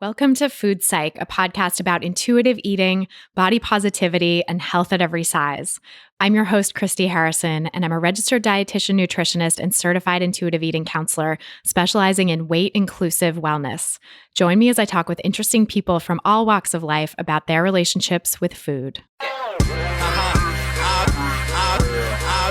Welcome to Food Psych, a podcast about intuitive eating, body positivity, and health at every size. I'm your host, Christy Harrison, and I'm a registered dietitian, nutritionist, and certified intuitive eating counselor specializing in weight-inclusive wellness. Join me as I talk with interesting people from all walks of life about their relationships with food. I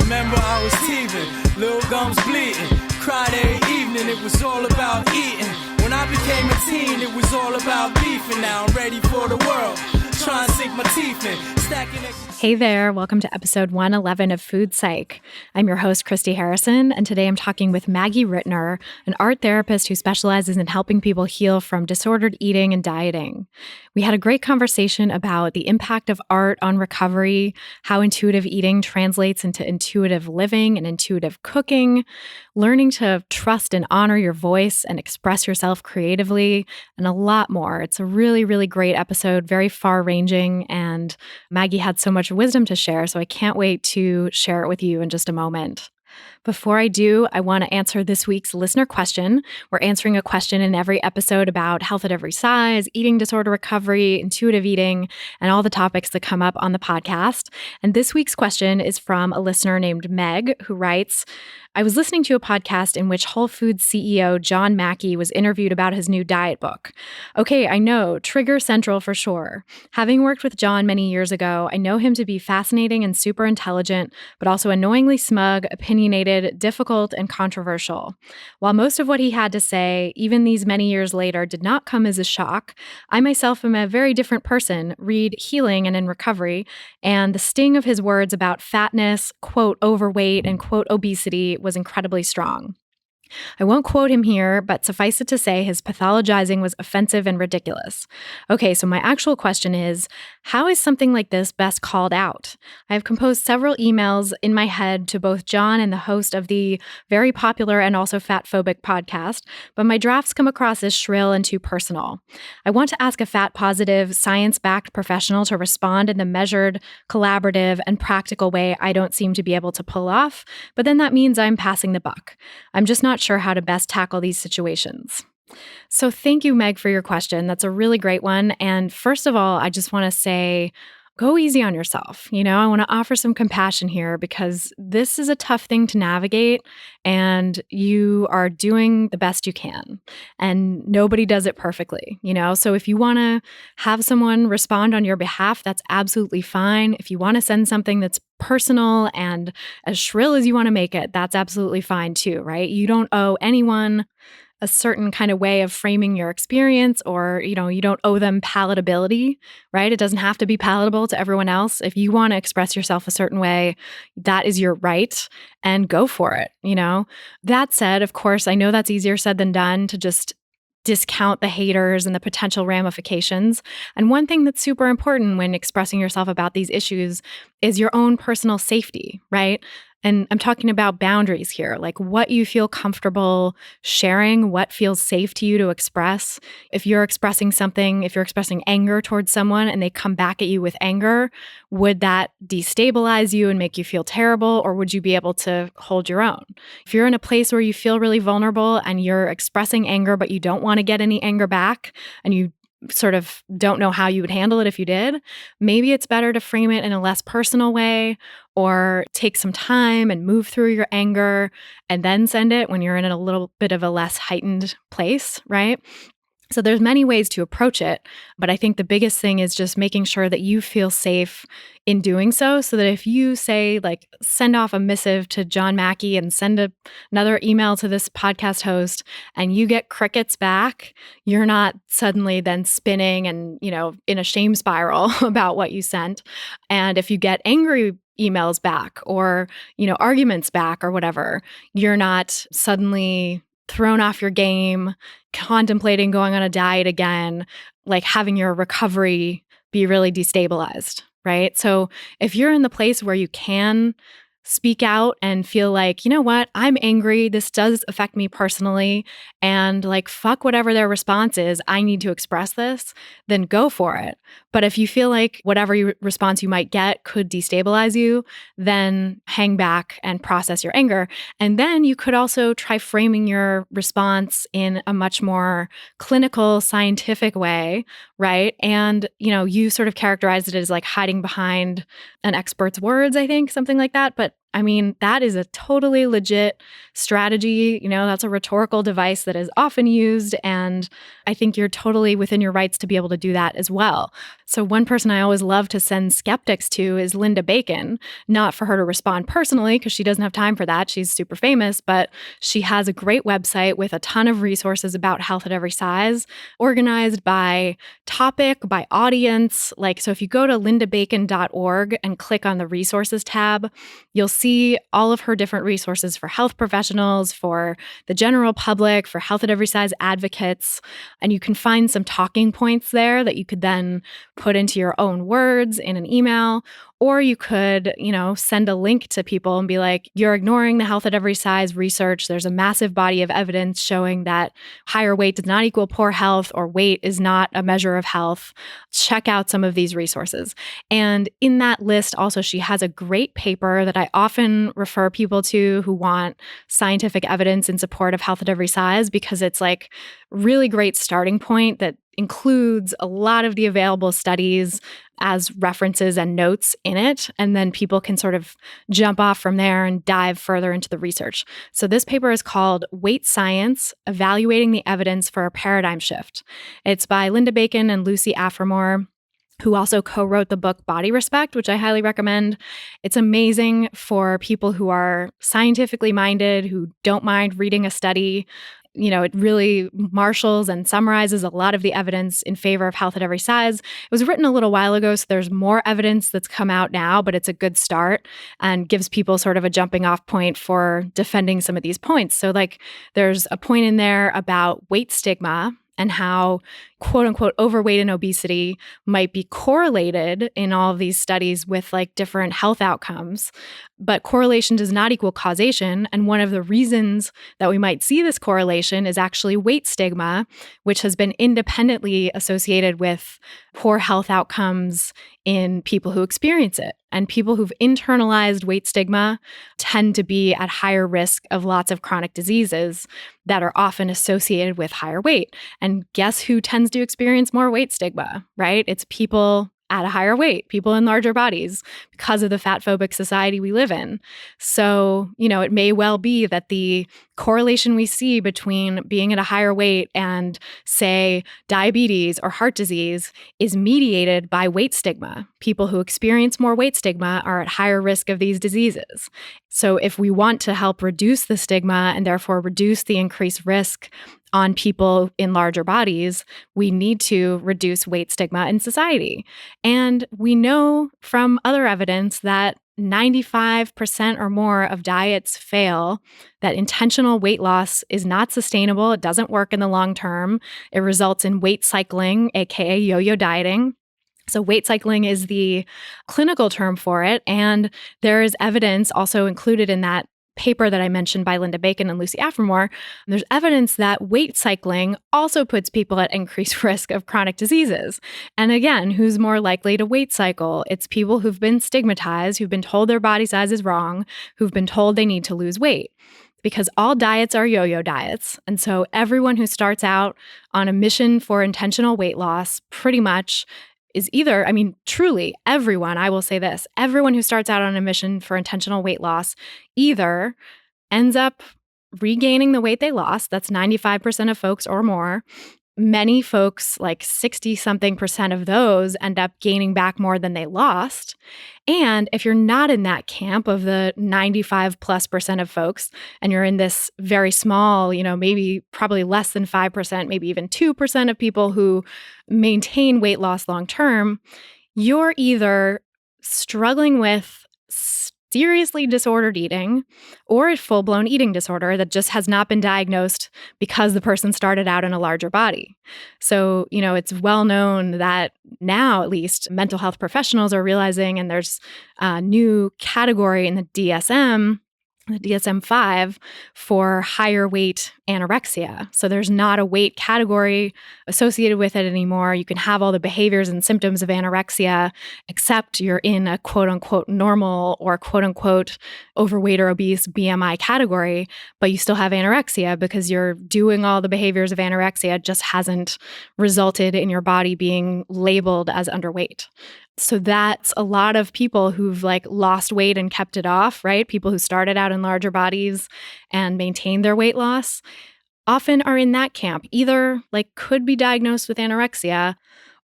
remember I was teething, little gums bleeding, cried every evening, it was all about eating. When I became a teen, it was all about beefing. Now I'm ready for the world, trying to sink my teeth in, stacking it. Hey there, welcome to episode 111 of Food Psych. I'm your host, Christy Harrison, and today I'm talking with Maggie Ritnour, an art therapist who specializes in helping people heal from disordered eating and dieting. We had a great conversation about the impact of art on recovery, how intuitive eating translates into intuitive living and intuitive cooking, learning to trust and honor your voice and express yourself creatively, and a lot more. It's a really, really great episode, very far-ranging, and Maggie had so much wisdom to share, so I can't wait to share it with you in just a moment. Before I do, I want to answer this week's listener question. We're answering a question in every episode about health at every size, eating disorder recovery, intuitive eating, and all the topics that come up on the podcast. And this week's question is from a listener named Meg, who writes, I was listening to a podcast in which Whole Foods CEO John Mackey was interviewed about his new diet book. Okay, I know, trigger central for sure. Having worked with John many years ago, I know him to be fascinating and super intelligent, but also annoyingly smug, opinionated, difficult, and controversial. While most of what he had to say, even these many years later, did not come as a shock, I myself am a very different person, read Healing and in Recovery, and the sting of his words about fatness, quote, overweight, and quote, obesity was incredibly strong. I won't quote him here, but suffice it to say his pathologizing was offensive and ridiculous. Okay, so my actual question is, how is something like this best called out? I have composed several emails in my head to both John and the host of the very popular and also fatphobic podcast, but my drafts come across as shrill and too personal. I want to ask a fat-positive, science-backed professional to respond in the measured, collaborative, and practical way I don't seem to be able to pull off, but then that means I'm passing the buck. I'm just not sure how to best tackle these situations. So thank you, Meg, for your question. That's a really great one. And first of all, I just want to say, go easy on yourself. I want to offer some compassion here because this is a tough thing to navigate and you are doing the best you can and nobody does it perfectly, So if you want to have someone respond on your behalf, that's absolutely fine. If you want to send something that's personal and as shrill as you want to make it, that's absolutely fine too, right? You don't owe anyone a certain kind of way of framing your experience or, you don't owe them palatability, right? It doesn't have to be palatable to everyone else. If you want to express yourself a certain way, that is your right and go for it, That said, of course, I know that's easier said than done to just discount the haters and the potential ramifications. And one thing that's super important when expressing yourself about these issues is your own personal safety, right? And I'm talking about boundaries here, like what you feel comfortable sharing, what feels safe to you to express. If you're expressing something, if you're expressing anger towards someone and they come back at you with anger, would that destabilize you and make you feel terrible, or would you be able to hold your own? If you're in a place where you feel really vulnerable and you're expressing anger, but you don't want to get any anger back, and you sort of don't know how you would handle it if you did, maybe it's better to frame it in a less personal way or take some time and move through your anger and then send it when you're in a little bit of a less heightened place, right? So there's many ways to approach it, but I think the biggest thing is just making sure that you feel safe in doing so that if you say, send off a missive to John Mackey and send another email to this podcast host and you get crickets back, you're not suddenly then spinning and, in a shame spiral about what you sent. And if you get angry emails back or, arguments back or whatever, you're not suddenly thrown off your game, contemplating going on a diet again, having your recovery be really destabilized, right? So if you're in the place where you can speak out and feel like, you know what, I'm angry. This does affect me personally. And like, fuck whatever their response is, I need to express this, then go for it. But if you feel like whatever response you might get could destabilize you, then hang back and process your anger. And then you could also try framing your response in a much more clinical, scientific way, right? And, you sort of characterized it as like hiding behind an expert's words, I think, something like that. But I mean, that is a totally legit strategy. That's a rhetorical device that is often used. And I think you're totally within your rights to be able to do that as well. So one person I always love to send skeptics to is Linda Bacon, not for her to respond personally, because she doesn't have time for that. She's super famous, but she has a great website with a ton of resources about health at every size, organized by topic, by audience. So if you go to lindabacon.org and click on the resources tab, you'll see all of her different resources for health professionals, for the general public, for health at every size advocates. And you can find some talking points there that you could then put into your own words in an email. Or you could, send a link to people and be like, you're ignoring the health at every size research. There's a massive body of evidence showing that higher weight does not equal poor health, or weight is not a measure of health. Check out some of these resources. And in that list, also, she has a great paper that I often refer people to who want scientific evidence in support of health at every size, because it's like really great starting point that includes a lot of the available studies as references and notes in it. And then people can sort of jump off from there and dive further into the research. So this paper is called Weight Science, Evaluating the Evidence for a Paradigm Shift. It's by Linda Bacon and Lucy Aphramor, who also co-wrote the book Body Respect, which I highly recommend. It's amazing for people who are scientifically minded, who don't mind reading a study. It really marshals and summarizes a lot of the evidence in favor of health at every size. It was written a little while ago, so there's more evidence that's come out now, but it's a good start and gives people sort of a jumping off point for defending some of these points. So there's a point in there about weight stigma and how quote unquote overweight and obesity might be correlated in all of these studies with different health outcomes. But correlation does not equal causation. And one of the reasons that we might see this correlation is actually weight stigma, which has been independently associated with poor health outcomes in people who experience it. And people who've internalized weight stigma tend to be at higher risk of lots of chronic diseases that are often associated with higher weight. And guess who tends to experience more weight stigma, right? It's people at a higher weight, people in larger bodies, because of the fatphobic society we live in. So, it may well be that the correlation we see between being at a higher weight and, say, diabetes or heart disease is mediated by weight stigma. People who experience more weight stigma are at higher risk of these diseases. So if we want to help reduce the stigma and therefore reduce the increased risk on people in larger bodies, we need to reduce weight stigma in society. And we know from other evidence that 95% or more of diets fail, that intentional weight loss is not sustainable. It doesn't work in the long term. It results in weight cycling, aka yo-yo dieting. So weight cycling is the clinical term for it. And there is evidence also included in that paper that I mentioned by Linda Bacon and Lucy Aphramor. There's evidence that weight cycling also puts people at increased risk of chronic diseases. And again, who's more likely to weight cycle? It's people who've been stigmatized, who've been told their body size is wrong, who've been told they need to lose weight. Because all diets are yo-yo diets. And so everyone who starts out on a mission for intentional weight loss pretty much is either, truly everyone, I will say this, everyone who starts out on a mission for intentional weight loss either ends up regaining the weight they lost. That's 95% of folks or more. Many folks, 60-something% of those, end up gaining back more than they lost. And if you're not in that camp of the 95+% of folks, and you're in this very small, maybe probably less than 5%, maybe even 2% of people who maintain weight loss long term, you're either struggling with seriously disordered eating or a full-blown eating disorder that just has not been diagnosed because the person started out in a larger body. So, it's well known that now, at least, mental health professionals are realizing, and there's a new category in the DSM-5 for higher weight anorexia. So there's not a weight category associated with it anymore. You can have all the behaviors and symptoms of anorexia, except you're in a quote unquote normal or quote unquote overweight or obese BMI category, but you still have anorexia because you're doing all the behaviors of anorexia. It just hasn't resulted in your body being labeled as underweight. So that's a lot of people who've lost weight and kept it off, right? People who started out in larger bodies and maintained their weight loss often are in that camp. Either could be diagnosed with anorexia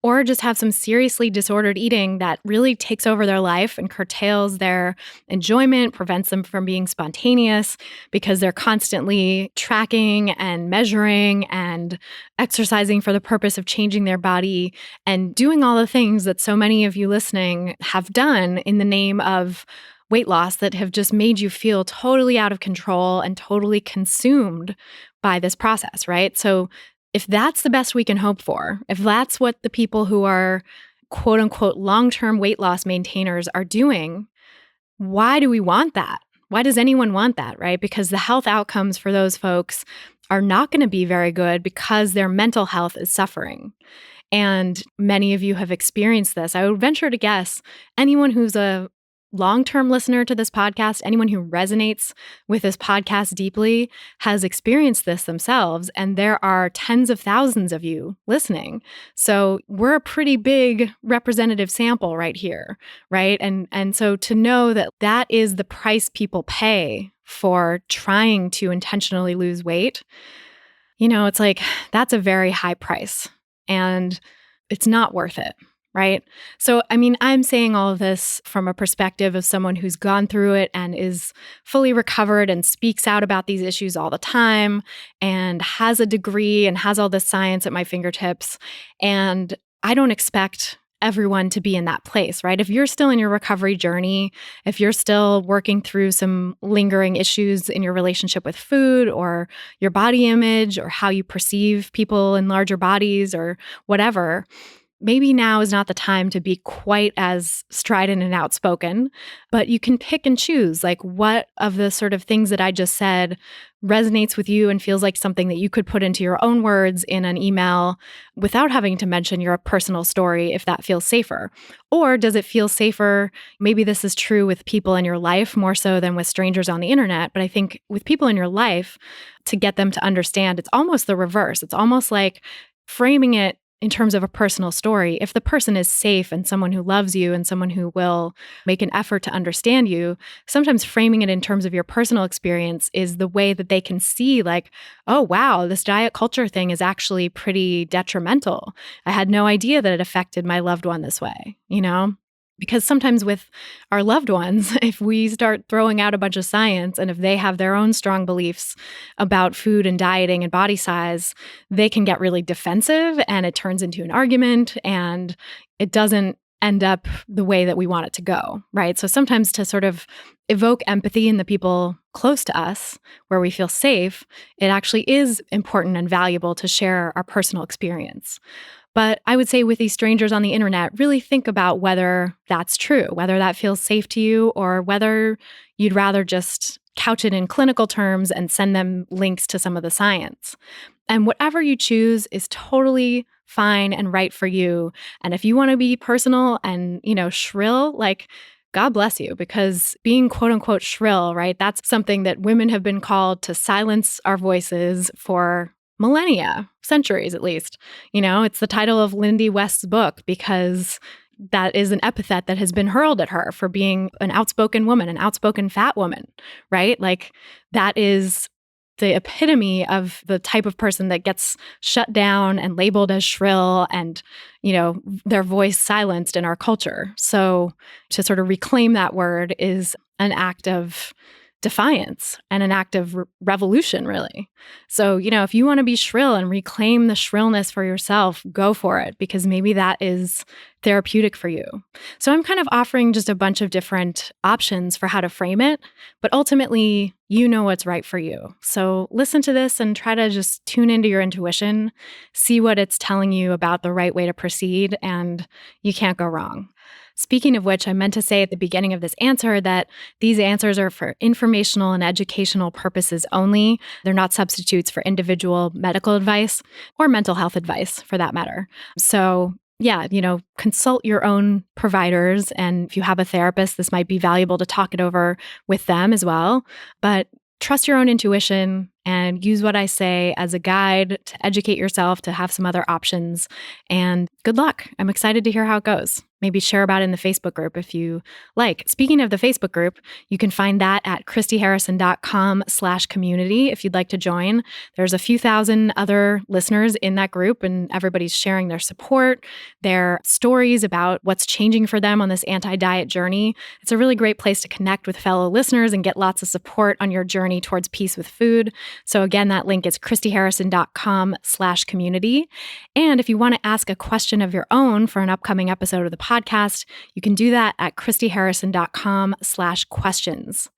or just have some seriously disordered eating that really takes over their life and curtails their enjoyment, prevents them from being spontaneous because they're constantly tracking and measuring and exercising for the purpose of changing their body and doing all the things that so many of you listening have done in the name of weight loss that have just made you feel totally out of control and totally consumed by this process, right? So if that's the best we can hope for, if that's what the people who are quote unquote long-term weight loss maintainers are doing, why do we want that? Why does anyone want that, right? Because the health outcomes for those folks are not going to be very good because their mental health is suffering. And many of you have experienced this. I would venture to guess anyone who's a long-term listener to this podcast, anyone who resonates with this podcast deeply has experienced this themselves. And there are tens of thousands of you listening. So we're a pretty big representative sample right here, right? And so to know that that is the price people pay for trying to intentionally lose weight, it's that's a very high price and it's not worth it. Right? So, I'm saying all of this from a perspective of someone who's gone through it and is fully recovered and speaks out about these issues all the time and has a degree and has all this science at my fingertips. And I don't expect everyone to be in that place, right? If you're still in your recovery journey, if you're still working through some lingering issues in your relationship with food or your body image or how you perceive people in larger bodies or whatever, maybe now is not the time to be quite as strident and outspoken, but you can pick and choose what of the sort of things that I just said resonates with you and feels like something that you could put into your own words in an email without having to mention your personal story if that feels safer. Or does it feel safer? Maybe this is true with people in your life more so than with strangers on the internet, but I think with people in your life, to get them to understand, it's almost the reverse. It's almost like framing it in terms of a personal story. If the person is safe and someone who loves you and someone who will make an effort to understand you, sometimes framing it in terms of your personal experience is the way that they can see oh, wow, this diet culture thing is actually pretty detrimental. I had no idea that it affected my loved one this way, Because sometimes with our loved ones, if we start throwing out a bunch of science and if they have their own strong beliefs about food and dieting and body size, they can get really defensive and it turns into an argument and it doesn't end up the way that we want it to go, right? So sometimes to sort of evoke empathy in the people close to us where we feel safe, it actually is important and valuable to share our personal experience. But I would say with these strangers on the internet, really think about whether that's true, whether that feels safe to you, or whether you'd rather just couch it in clinical terms and send them links to some of the science. And whatever you choose is totally fine and right for you. And if you want to be personal and, shrill, God bless you, because being quote unquote shrill, right? That's something that women have been called to silence our voices for millennia, centuries at least. It's the title of Lindy West's book because that is an epithet that has been hurled at her for being an outspoken woman, an outspoken fat woman, right? That is the epitome of the type of person that gets shut down and labeled as shrill and, their voice silenced in our culture. So to sort of reclaim that word is an act of defiance and an act of revolution, really. So, if you want to be shrill and reclaim the shrillness for yourself, go for it, because maybe that is therapeutic for you. So I'm kind of offering just a bunch of different options for how to frame it, but ultimately, you know what's right for you. So listen to this and try to just tune into your intuition, see what it's telling you about the right way to proceed, and you can't go wrong. Speaking of which, I meant to say at the beginning of this answer that these answers are for informational and educational purposes only. They're not substitutes for individual medical advice or mental health advice, for that matter. So yeah, consult your own providers. And if you have a therapist, this might be valuable to talk it over with them as well. But trust your own intuition and use what I say as a guide to educate yourself, to have some other options. And good luck. I'm excited to hear how it goes. Maybe share about it in the Facebook group if you like. Speaking of the Facebook group, you can find that at christyharrison.com/community if you'd like to join. There's a few thousand other listeners in that group, and everybody's sharing their support, their stories about what's changing for them on this anti-diet journey. It's a really great place to connect with fellow listeners and get lots of support on your journey towards peace with food. So again, that link is christyharrison.com/community. And if you want to ask a question of your own for an upcoming episode of the podcast, you can do that at christyharrison.com/questions.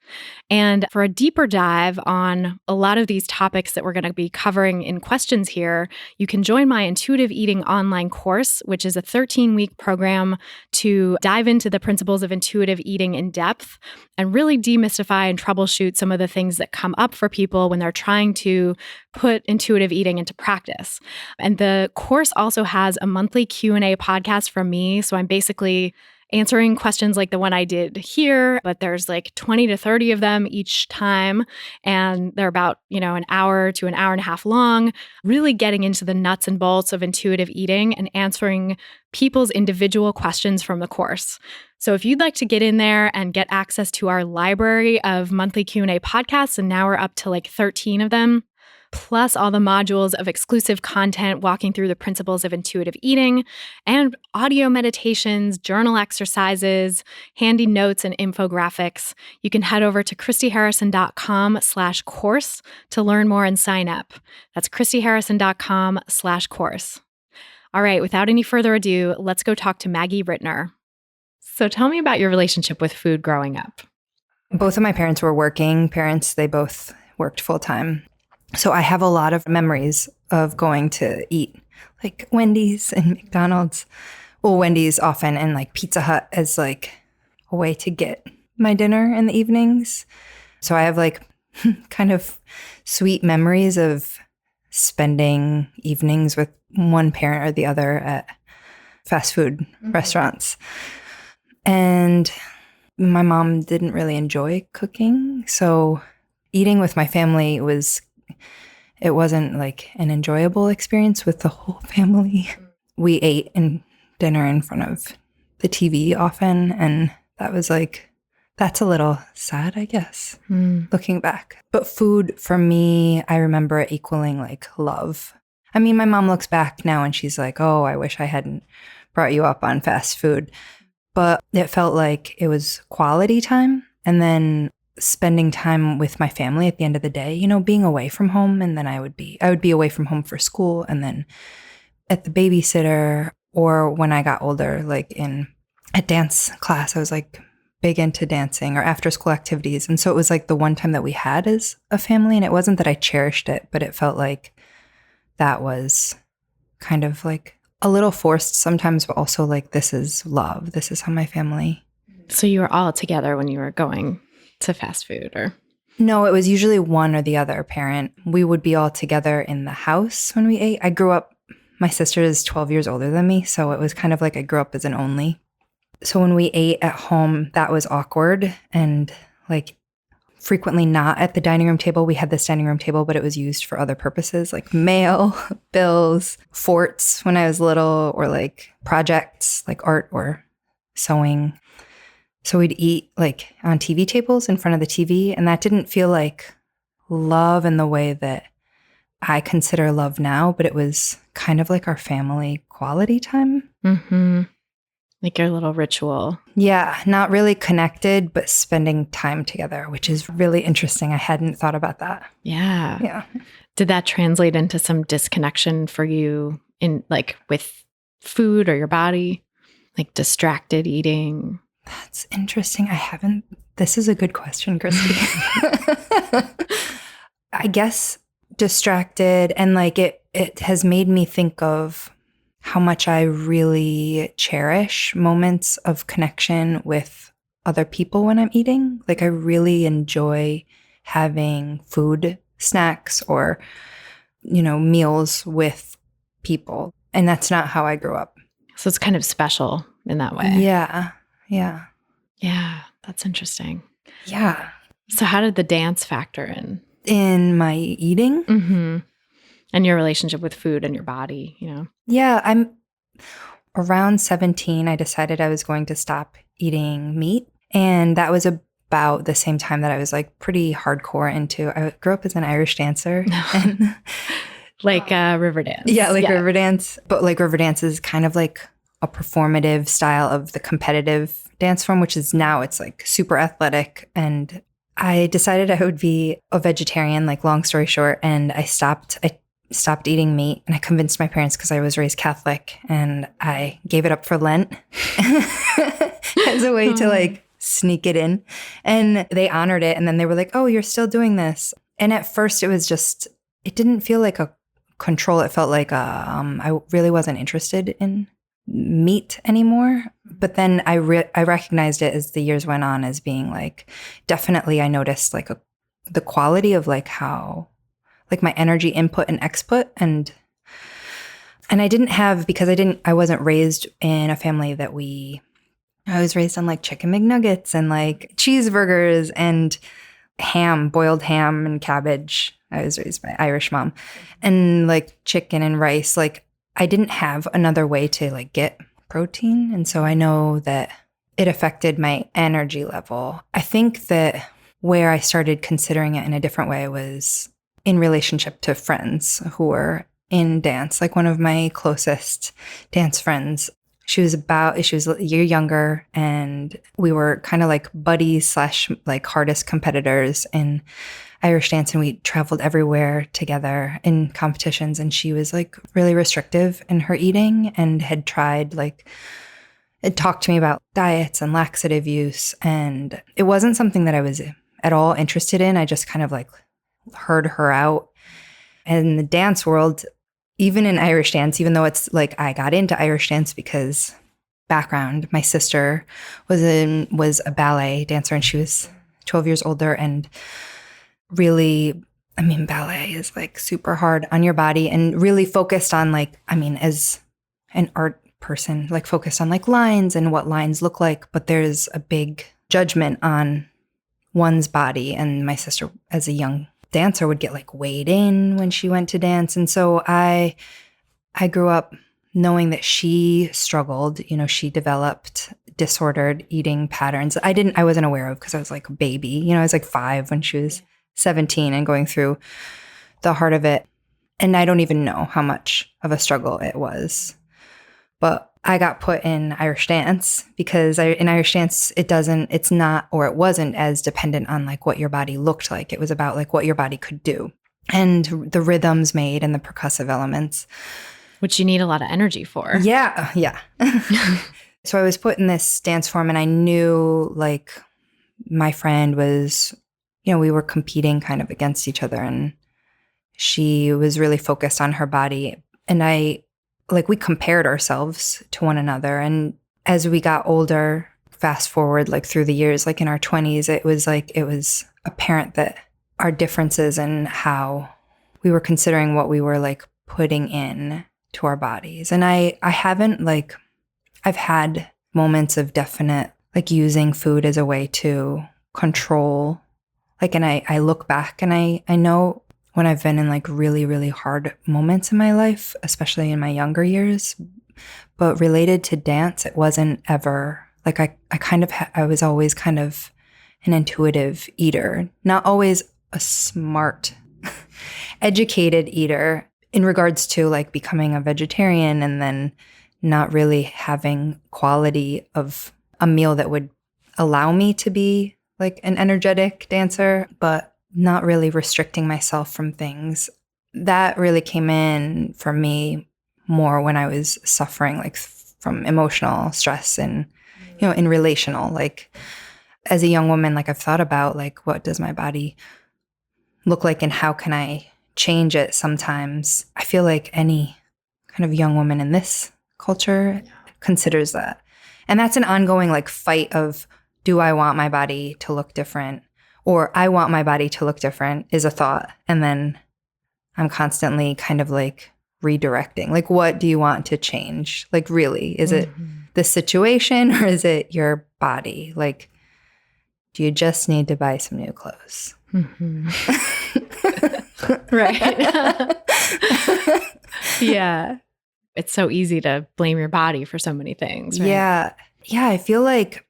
And for a deeper dive on a lot of these topics that we're going to be covering in questions here, you can join my Intuitive Eating online course, which is a 13-week program to dive into the principles of intuitive eating in depth and really demystify and troubleshoot some of the things that come up for people when they're trying to put intuitive eating into practice. And the course also has a monthly Q&A podcast from me. So I'm basically answering questions like the one I did here, but there's like 20 to 30 of them each time. And they're about, an hour to an hour and a half long, really getting into the nuts and bolts of intuitive eating and answering people's individual questions from the course. So if you'd like to get in there and get access to our library of monthly Q&A podcasts, and now we're up to like 13 of them, plus all the modules of exclusive content walking through the principles of intuitive eating, and audio meditations, journal exercises, handy notes, and infographics, you can head over to christyharrison.com/course to learn more and sign up. That's christyharrison.com/course. All right, without any further ado, let's go talk to Maggie Ritnour. So tell me about your relationship with food growing up. Both of my parents were working parents. They both worked full-time. So I have a lot of memories of going to eat, like Wendy's and McDonald's. Well, Wendy's often, and like Pizza Hut as like a way to get my dinner in the evenings. So I have like kind of sweet memories of spending evenings with one parent or the other at fast food restaurants. And my mom didn't really enjoy cooking. So eating with my family it wasn't like an enjoyable experience with the whole family. We ate dinner in front of the TV often, and that was like, that's a little sad, I guess, looking back. But food for me, I remember it equaling like love. I mean, my mom looks back now and she's like, oh, I wish I hadn't brought you up on fast food. But it felt like it was quality time. And then spending time with my family at the end of the day, being away from home. And then I would be away from home for school, and then at the babysitter, or when I got older, like at dance class, I was like big into dancing or after school activities. And so it was like the one time that we had as a family. And it wasn't that I cherished it, but it felt like that was kind of like a little forced sometimes, but also like, this is love. This is how my family. So you were all together when you were going to fast food, or? No, it was usually one or the other parent. We would be all together in the house when we ate. I grew up, my sister is 12 years older than me, so it was kind of like I grew up as an only. So when we ate at home, that was awkward and like frequently not at the dining room table. We had this dining room table, but it was used for other purposes like mail, bills, forts when I was little, or like projects like art or sewing. So we'd eat like on TV tables in front of the TV, and that didn't feel like love in the way that I consider love now, but it was kind of like our family quality time. Mm-hmm. Like your little ritual. Yeah, not really connected, but spending time together, which is really interesting. I hadn't thought about that. Yeah. Yeah. Did that translate into some disconnection for you in like with food or your body? Like distracted eating? That's interesting. This is a good question, Christy. I guess distracted, and like it has made me think of how much I really cherish moments of connection with other people when I'm eating. Like I really enjoy having food, snacks, or, meals with people. And that's not how I grew up. So it's kind of special in that way. Yeah. Yeah. Yeah. That's interesting. Yeah. So how did the dance factor in? In my eating? Mm-hmm. And your relationship with food and your body, Yeah, I'm around 17. I decided I was going to stop eating meat. And that was about the same time that I was like pretty hardcore I grew up as an Irish dancer. And like Riverdance. Yeah, like Riverdance. But like Riverdance is kind of like a performative style of the competitive dance form, which is now it's like super athletic. And I decided I would be a vegetarian, like long story short. And I stopped eating meat, and I convinced my parents because I was raised Catholic, and I gave it up for Lent as a way to like sneak it in. And they honored it. And then they were like, oh, you're still doing this. And at first it didn't feel like a control. It felt like I really wasn't interested in meat anymore. But then I recognized it as the years went on as being like, definitely I noticed like the quality of like how like my energy input and exput. And I didn't have, because I wasn't raised in a family I was raised on like chicken McNuggets and like cheeseburgers and boiled ham and cabbage. I was raised by Irish mom, and like chicken and rice. Like I didn't have another way to like get protein. And so I know that it affected my energy level. I think that where I started considering it in a different way was in relationship to friends who were in dance. Like one of my closest dance friends, she was a year younger, and we were kind of like buddies / like hardest competitors in Irish dance, and we traveled everywhere together in competitions. And she was like really restrictive in her eating and had tried it talked to me about diets and laxative use. And it wasn't something that I was at all interested in. I just kind of like heard her out. And in the dance world, even in Irish dance, even though it's like I got into Irish dance because background, my sister was a ballet dancer, and she was 12 years older, and really, ballet is like super hard on your body and really focused on like, as an art person, like focused on like lines and what lines look like, but there's a big judgment on one's body. And my sister, as a young dancer, would get like weighed in when she went to dance. And so I grew up knowing that she struggled. She developed disordered eating patterns I wasn't aware of because I was like a baby. I was like 5 when she was 17 and going through the heart of it. And I don't even know how much of a struggle it was. But I got put in Irish dance because in Irish dance, it wasn't as dependent on like what your body looked like. It was about like what your body could do and the rhythms made and the percussive elements. Which you need a lot of energy for. Yeah. Yeah. So I was put in this dance form, and I knew like my friend was, we were competing kind of against each other, and she was really focused on her body. And we compared ourselves to one another. And as we got older, fast forward like through the years, like in our 20s, it was apparent that our differences and how we were considering what we were like putting in to our bodies. And I haven't like, I've had moments of definite like using food as a way to control, like, and I look back and I know when I've been in like really, really hard moments in my life, especially in my younger years, but related to dance, it wasn't ever like I was always kind of an intuitive eater, not always a smart, educated eater in regards to like becoming a vegetarian and then not really having quality of a meal that would allow me to be like an energetic dancer, but not really restricting myself from things. That really came in for me more when I was suffering like from emotional stress and, in relational, like as a young woman, like I've thought about like, what does my body look like and how can I change it sometimes? I feel like any kind of young woman in this culture considers that. And that's an ongoing like fight of, do I want my body to look different? Or I want my body to look different is a thought. And then I'm constantly kind of like redirecting. Like, what do you want to change? Like, really, is it the situation or is it your body? Like, do you just need to buy some new clothes? Right. Yeah. It's so easy to blame your body for so many things, right? Yeah. Yeah. I feel like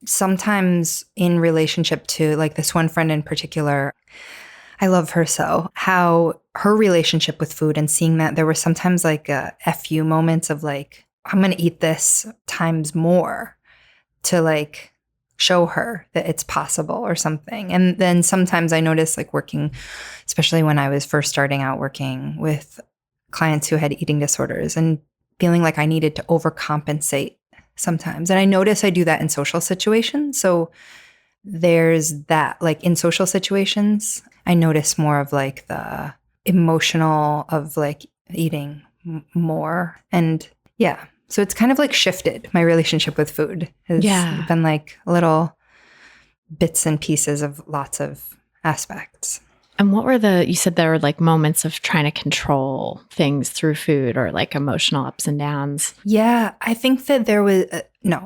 sometimes in relationship to like this one friend in particular, I love her so, how her relationship with food and seeing that there were sometimes like a FU moments of like, I'm going to eat this times more to like show her that it's possible or something. And then sometimes I noticed like working, especially when I was first starting out working with clients who had eating disorders and feeling like I needed to overcompensate sometimes. And I notice I do that in social situations. So there's that, like in social situations, I notice more of like the emotional of like eating more. And yeah, so it's kind of like shifted. My relationship with food has been like little bits and pieces of lots of aspects. And what were you said there were like moments of trying to control things through food or like emotional ups and downs. Yeah, I think that there was,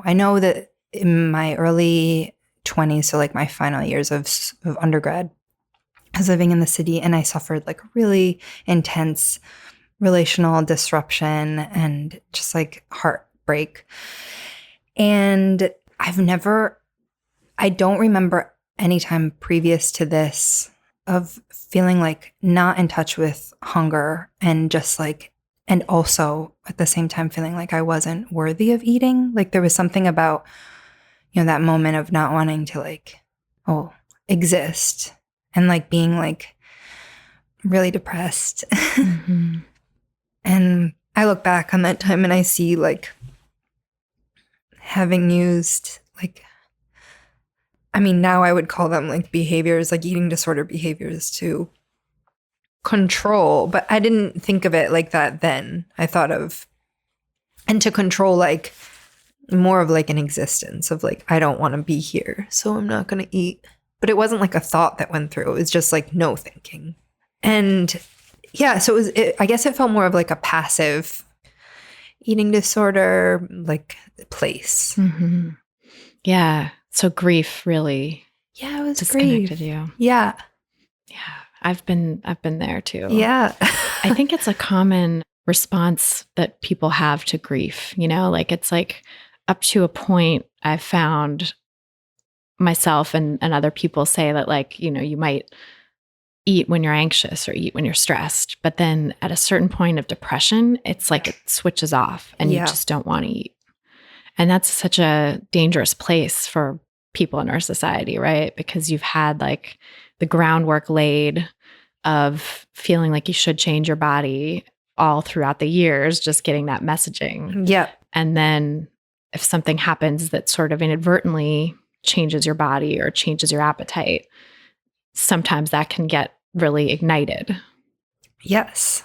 I know that in my early 20s, so like my final years of undergrad, I was living in the city and I suffered like really intense relational disruption and just like heartbreak. And I don't remember any time previous to this of feeling like not in touch with hunger and just like, and also at the same time feeling like I wasn't worthy of eating. Like there was something about, that moment of not wanting to like, exist and like being like really depressed. Mm-hmm. And I look back on that time and I see like having used like, now I would call them like behaviors, like eating disorder behaviors to control, but I didn't think of it like that then. I thought of, and to control like more of like an existence of like, I don't want to be here, so I'm not going to eat. But it wasn't like a thought that went through. It was just like no thinking. And yeah, so I guess it felt more of like a passive eating disorder, like place. Mm-hmm. Yeah. So grief really it was disconnected grief. You. Yeah. Yeah. I've been there too. Yeah. I think it's a common response that people have to grief, like it's like up to a point I've found myself and other people say that like, you might eat when you're anxious or eat when you're stressed, but then at a certain point of depression, it's like it switches off and you just don't want to eat. And that's such a dangerous place for people in our society, right? Because you've had like the groundwork laid of feeling like you should change your body all throughout the years, just getting that messaging. Yeah. And then if something happens that sort of inadvertently changes your body or changes your appetite, sometimes that can get really ignited. Yes.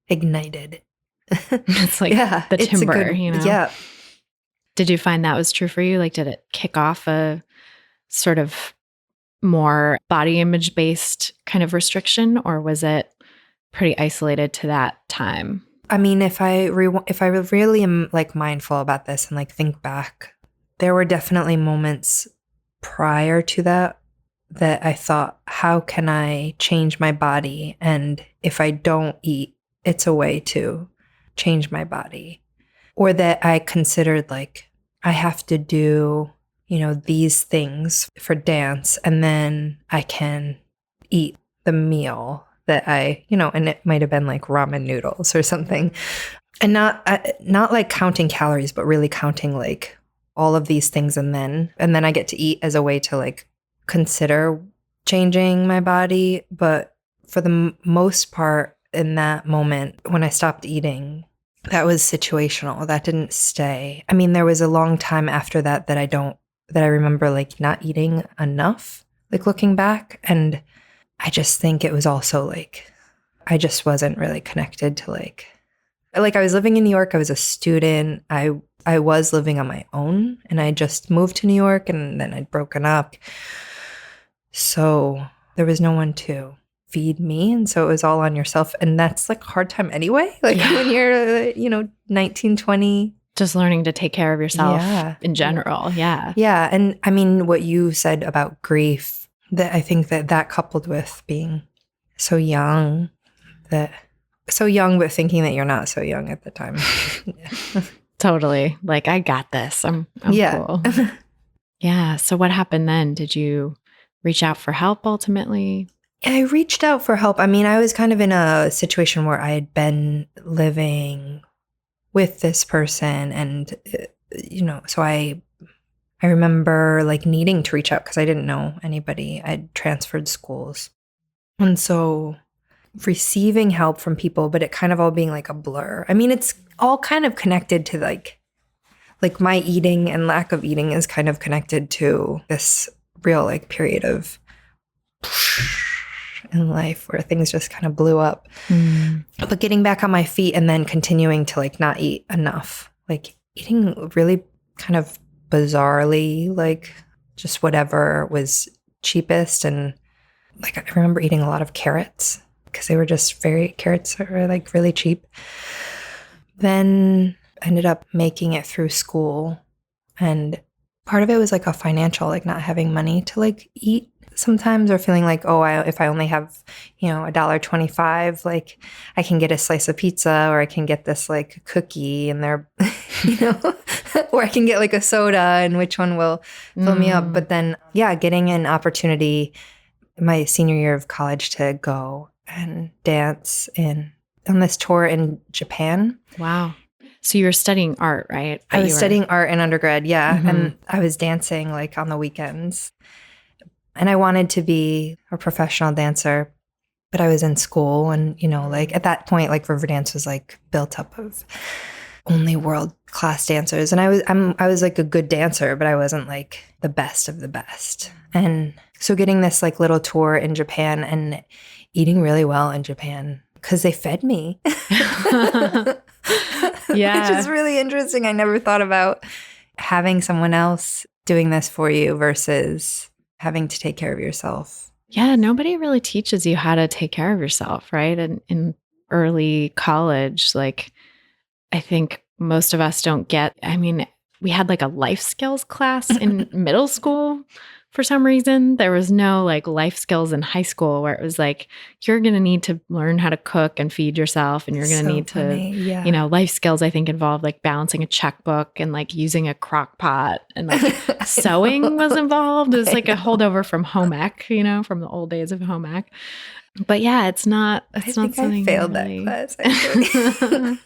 Ignited. It's like the timber, Yeah. Did you find that was true for you? Like, did it kick off a sort of more body image based kind of restriction, or was it pretty isolated to that time? If I really am like mindful about this and like think back, there were definitely moments prior to that I thought, how can I change my body? And if I don't eat, it's a way to change my body. Or that I considered like, I have to do, these things for dance, and then I can eat the meal that and it might have been like ramen noodles or something. And not like counting calories, but really counting like all of these things, and then I get to eat as a way to like consider changing my body. But for the most part, in that moment when I stopped eating, that was situational. That didn't stay. I mean, there was a long time after that that I remember like not eating enough, like looking back. And I just think it was also like, I just wasn't really connected to like I was living in New York. I was a student. I was living on my own, and I just moved to New York, and then I'd broken up. So there was no one to feed me. And so it was all on yourself. And that's like a hard time anyway. Like when you're, 19, 20. Just learning to take care of yourself in general. Yeah. Yeah. And I mean, what you said about grief, that I think that coupled with being so young, but thinking that you're not so young at the time. Totally. Like, I got this. I'm cool. Yeah. So what happened then? Did you reach out for help ultimately? I reached out for help. I mean, I was kind of in a situation where I had been living with this person, and so I remember like needing to reach out because I didn't know anybody. I'd transferred schools, and so receiving help from people, but it kind of all being like a blur. I mean, it's all kind of connected to like my eating and lack of eating is kind of connected to this real like period of in life where things just kind of blew up. But getting back on my feet and then continuing to like not eat enough, like eating really kind of bizarrely, like just whatever was cheapest. And like I remember eating a lot of carrots because they were just carrots are like really cheap. Then ended up making it through school, and part of it was like a financial, like not having money to like eat sometimes, or feeling like, if I only have, $1.25, like I can get a slice of pizza, or I can get this like cookie and they're, or I can get like a soda, and which one will fill me up. But then, getting an opportunity my senior year of college to go and dance on this tour in Japan. Wow. So you were studying art, right? I was studying art in undergrad, and I was dancing like on the weekends. And I wanted to be a professional dancer, but I was in school, and like at that point, like Riverdance was like built up of only world-class dancers, and I was like a good dancer, but I wasn't like the best of the best. And so getting this like little tour in Japan and eating really well in Japan because they fed me. Yeah. Which is really interesting. I never thought about having someone else doing this for you versus having to take care of yourself. Yeah, nobody really teaches you how to take care of yourself, right? And in early college, like I think most of us don't get, I mean, we had like a life skills class in middle school. For some reason, there was no like life skills in high school where it was like, you're going to need to learn how to cook and feed yourself. And you're going to need to, life skills, I think, involved like balancing a checkbook and like using a crock pot, and like sewing was involved. It was like a holdover from home ec, from the old days of home ec. But yeah, it's not something I failed really... that class.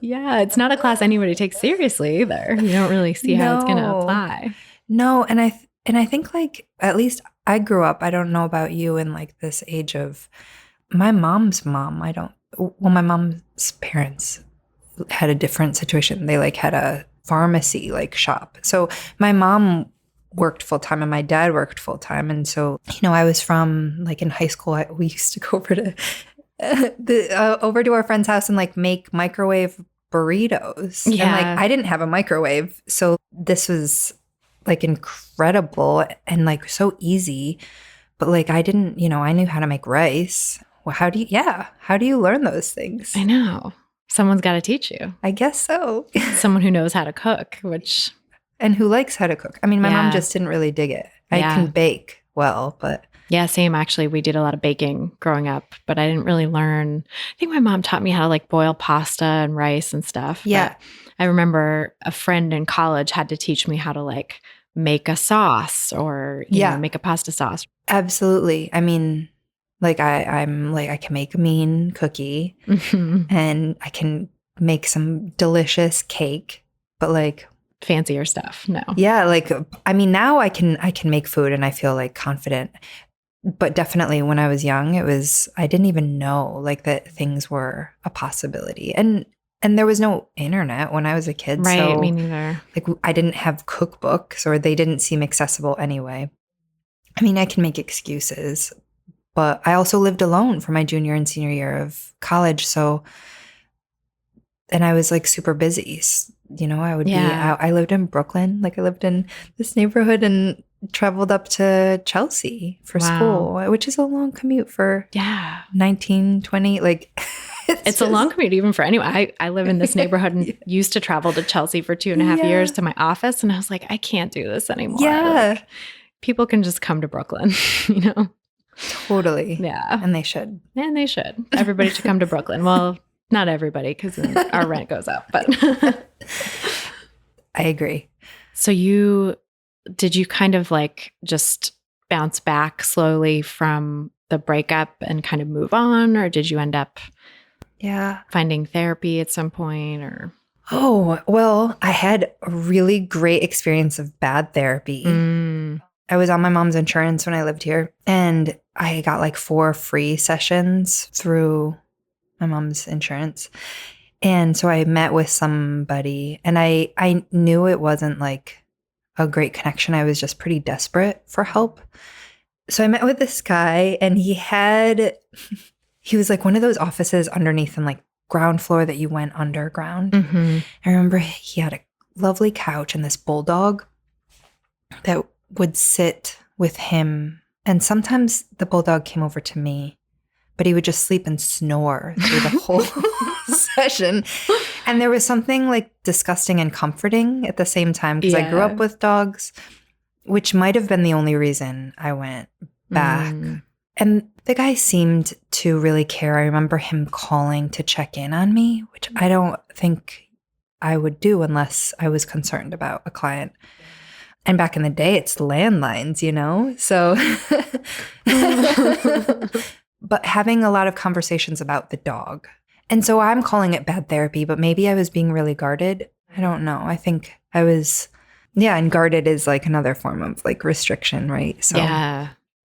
Yeah, it's not a class anybody takes seriously either. You don't really see how it's going to apply. No, and I think like at least I grew up, I don't know about you, in like this age of my mom's mom. My mom's parents had a different situation. They like had a pharmacy like shop. So my mom worked full time and my dad worked full time. And so, I was from like in high school, we used to go over to our friend's house and like make microwave burritos. Yeah. And like I didn't have a microwave. So this was like incredible and like so easy, but like I didn't, I knew how to make rice. Well, how do you learn those things? I know. Someone's got to teach you. I guess so. Someone who knows how to cook, and who likes how to cook. I mean, my mom just didn't really dig it. I can bake well, but. Yeah, same. Actually, we did a lot of baking growing up, but I didn't really learn. I think my mom taught me how to like boil pasta and rice and stuff. Yeah. But I remember a friend in college had to teach me how to like make a sauce or make a pasta sauce. Absolutely. I mean, Like I'm like, I can make a mean cookie and I can make some delicious cake, but like fancier stuff. No. yeah, like, I mean, now I can make food and I feel like confident, but definitely when I was young, I didn't even know like that things were a possibility. And there was no internet when I was a kid. Right. So Me neither. like I didn't have cookbooks or they didn't seem accessible anyway. I mean, I can make excuses, but I also lived alone for my junior and senior year of college. So, and I was like super busy. You know, I would be out. I lived in Brooklyn. Like I lived in this neighborhood and traveled up to Chelsea for school, which is a long commute for 19, 20. Like it's a long commute even for anyone. I live in this neighborhood and used to travel to Chelsea for 2.5 years to my office. And I was like, I can't do this anymore. Yeah. Like, people can just come to Brooklyn, you know? Totally. Yeah. And they should. And they should. Everybody should come to Brooklyn. Well, not everybody, because our rent goes up. But I agree. So did you kind of like just bounce back slowly from the breakup and kind of move on? Or did you end up finding therapy at some point? Or Oh, well, I had a really great experience of bad therapy. I was on my mom's insurance when I lived here, and I got like 4 free sessions through my mom's insurance. And so I met with somebody, and I knew it wasn't like a great connection. I was just pretty desperate for help. So I met with this guy, and he was like one of those offices underneath in like ground floor that you went underground. I remember he had a lovely couch and this bulldog that would sit with him. And sometimes the bulldog came over to me, but he would just sleep and snore through the whole session. And there was something like disgusting and comforting at the same time, because I grew up with dogs, which might have been the only reason I went back. And the guy seemed to really care. I remember him calling to check in on me, which I don't think I would do unless I was concerned about a client. And back in the day, it's landlines, you know? So, but having a lot of conversations about the dog. And so I'm calling it bad therapy, but maybe I was being really guarded. I don't know. I think I was, and guarded is like another form of like restriction, right? So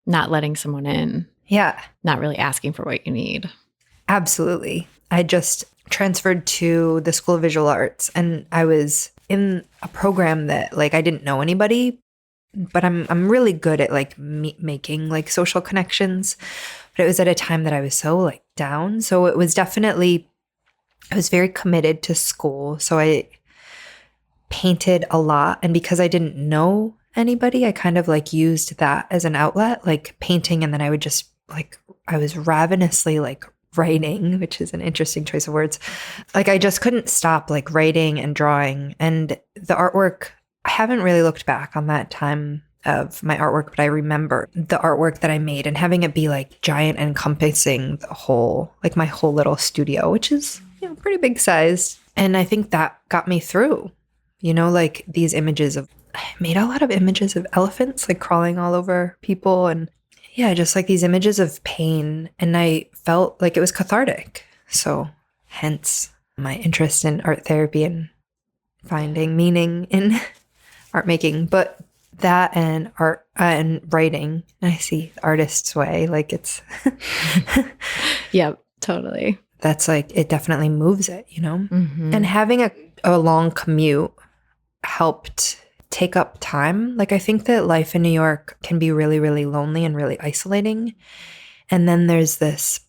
not letting someone in. Yeah. Not really asking for what you need. Absolutely. I just transferred to the School of Visual Arts, and I was in a program that like I didn't know anybody, but I'm really good at like making like social connections. But it was at a time that I was so like down. So it was definitely, I was very committed to school. So I painted a lot. And because I didn't know anybody, I kind of like used that as an outlet, like painting. And then I would just like, I was ravenously like writing, which is an interesting choice of words. Like I just couldn't stop like writing and drawing. And the artwork, I haven't really looked back on that time of my artwork, but I remember the artwork that I made and having it be like giant, encompassing the whole, like my whole little studio, which is, you know, pretty big size. And I think that got me through, you know, like these images of, I made a lot of images of elephants like crawling all over people, and just like these images of pain. And I felt like it was cathartic. So hence my interest in art therapy and finding meaning in art making. But that and art and writing, I see the artist's way, like it's Yep, totally. That's like, it definitely moves it, you know? And having a long commute helped take up time. Like I think that life in New York can be really, really lonely and really isolating. And then there's this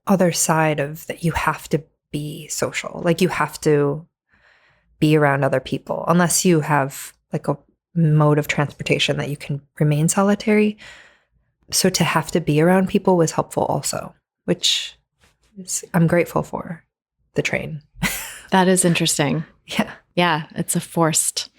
other side of that you have to be social. Like you have to be around other people unless you have like a mode of transportation that you can remain solitary. So to have to be around people was helpful also, which I'm grateful for the train. That is interesting. Yeah. Yeah. It's a forced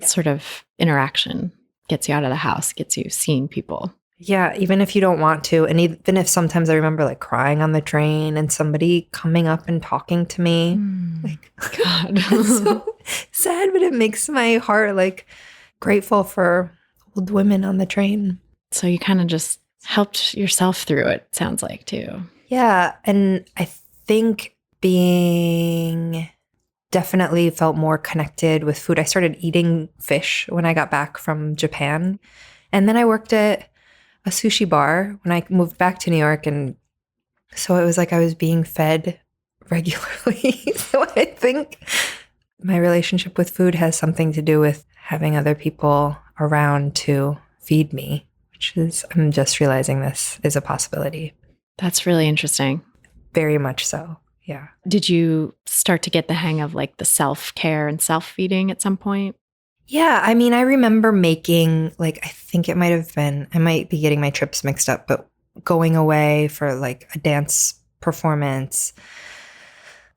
sort of interaction. Gets you out of the house, gets you seeing people. Yeah. Even if you don't want to. And even if sometimes I remember like crying on the train and somebody coming up and talking to me. Like, God. It's so sad, but it makes my heart like grateful for old women on the train. So you kind of just Helped yourself through it, sounds like, too. Yeah. And I think definitely felt more connected with food. I started eating fish when I got back from Japan. And then I worked at a sushi bar when I moved back to New York. And so it was like I was being fed regularly. So I think my relationship with food has something to do with having other people around to feed me, which is, I'm just realizing this is a possibility. That's really interesting. Very much so. Yeah. Did you start to get the hang of like the self-care and self-feeding at some point? Yeah. I mean, I remember making, like, I think it might have been, I might be getting my trips mixed up, but going away for like a dance performance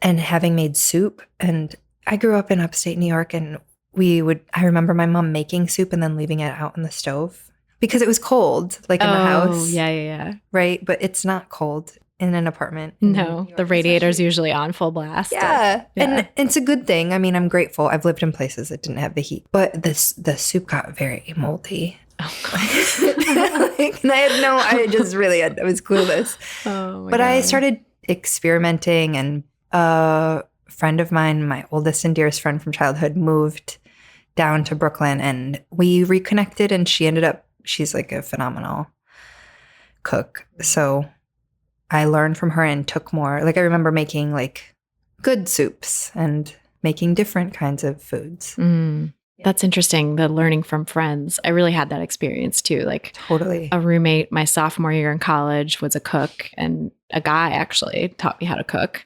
and having made soup. And I grew up in upstate New York, and I remember my mom making soup and then leaving it out on the stove because it was cold, like in the house. Yeah. Right. But it's not cold in an apartment. No, the radiator's usually on full blast. Yeah. And it's a good thing. I mean, I'm grateful. I've lived in places that didn't have the heat, but the soup got very moldy. Oh, God. And I was clueless. Oh, but I started experimenting, and a friend of mine, my oldest and dearest friend from childhood, moved down to Brooklyn, and we reconnected, and she's like a phenomenal cook. So I learned from her and took more. Like, I remember making like good soups and making different kinds of foods. That's interesting, the learning from friends. I really had that experience too. Like, totally. A roommate my sophomore year in college was a cook, and a guy actually taught me how to cook.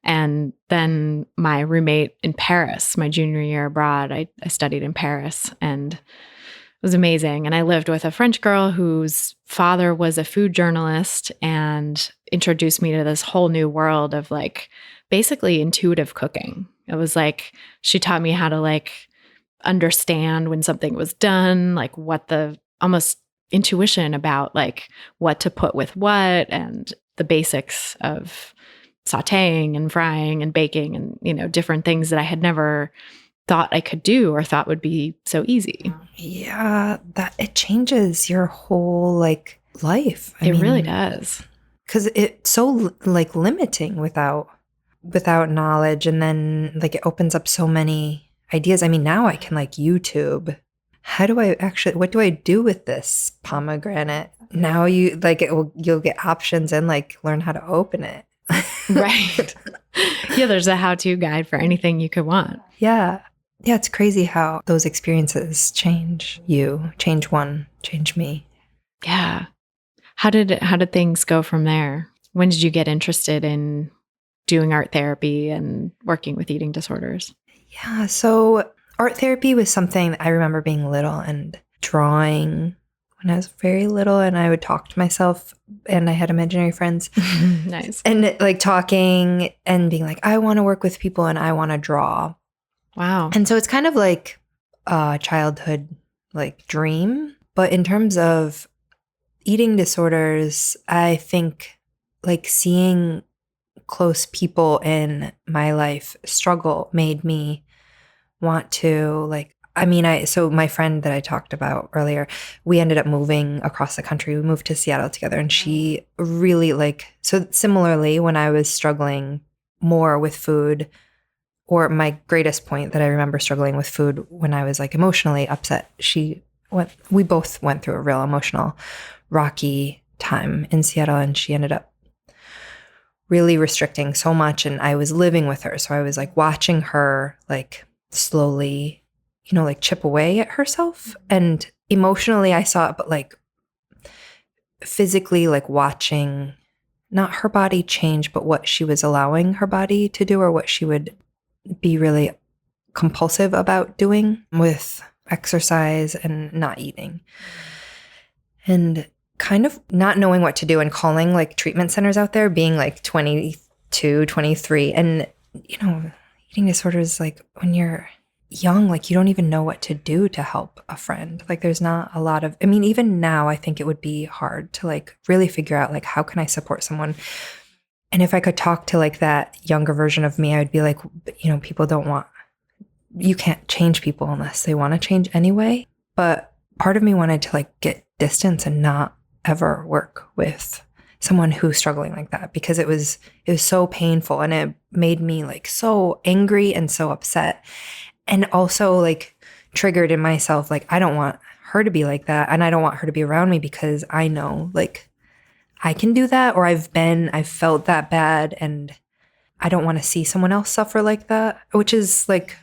And then my roommate in Paris, my junior year abroad, I studied in Paris, and it was amazing. And I lived with a French girl whose father was a food journalist and introduced me to this whole new world of like basically intuitive cooking. It was like she taught me how to like understand when something was done, like what the almost intuition about like what to put with what, and the basics of sauteing and frying and baking and, you know, different things that I had never thought I could do or thought would be so easy. Yeah, that it changes your whole like life. It really does. Because it's so like limiting without knowledge, and then like it opens up so many ideas. I mean, now I can like YouTube. What do I do with this pomegranate? Now you'll get options and like learn how to open it. Right. Yeah, there's a how-to guide for anything you could want. Yeah. Yeah, it's crazy how those experiences change you, change me. Yeah. How did things go from there? When did you get interested in doing art therapy and working with eating disorders? Yeah, so art therapy was something that I remember being little and drawing when I was very little, and I would talk to myself, and I had imaginary friends. Nice. And like talking and being like, I want to work with people and I want to draw. Wow. And so it's kind of like a childhood like dream. But in terms of eating disorders, I think like seeing close people in my life struggle made me want to so my friend that I talked about earlier, we ended up moving across the country. We moved to Seattle together, and she really so similarly, when I was struggling more with food, or my greatest point that I remember struggling with food when I was like emotionally upset, we both went through a real emotional rocky time in Seattle, and she ended up really restricting so much, and I was living with her. So I was like watching her like slowly, like chip away at herself. And emotionally I saw it, but like physically, like watching not her body change, but what she was allowing her body to do, or what she would be really compulsive about doing with exercise and not eating. And kind of not knowing what to do, and calling like treatment centers out there, being like 22, 23. And, eating disorders, like when you're young, like you don't even know what to do to help a friend. Like there's not a lot of, even now I think it would be hard to like really figure out like, how can I support someone? And if I could talk to like that younger version of me, I would be like, you can't change people unless they want to change anyway. But part of me wanted to like get distance and not ever work with someone who's struggling like that, because it was so painful, and it made me like so angry and so upset, and also like triggered in myself, like I don't want her to be like that, and I don't want her to be around me, because I know like I can do that, or I've felt that bad, and I don't want to see someone else suffer like that, which is like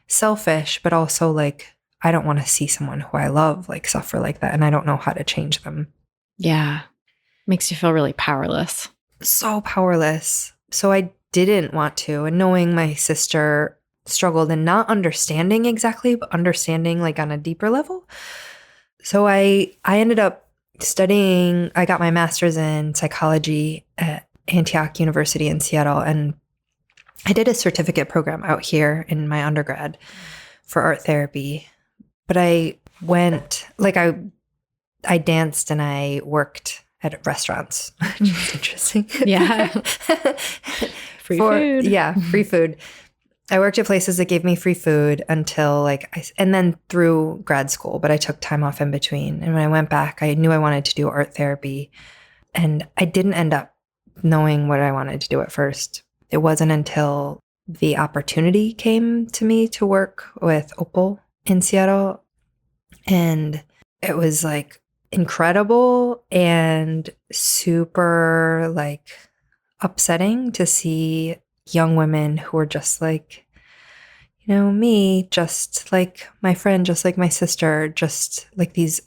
selfish, but also like I don't want to see someone who I love like suffer like that, and I don't know how to change them. Yeah. Makes you feel really powerless. So powerless. So I didn't want to. And knowing my sister struggled and not understanding exactly, but understanding like on a deeper level. So I ended up studying, I got my master's in psychology at Antioch University in Seattle. And I did a certificate program out here in my undergrad for art therapy. But I went, like I danced and I worked at restaurants, which is interesting. Yeah. Free food. Yeah, free food. I worked at places that gave me free food until and then through grad school, but I took time off in between. And when I went back, I knew I wanted to do art therapy, and I didn't end up knowing what I wanted to do at first. It wasn't until the opportunity came to me to work with Opal in Seattle, and it was like incredible and super like upsetting to see young women who are just like, me, just like my friend, just like my sister, just like these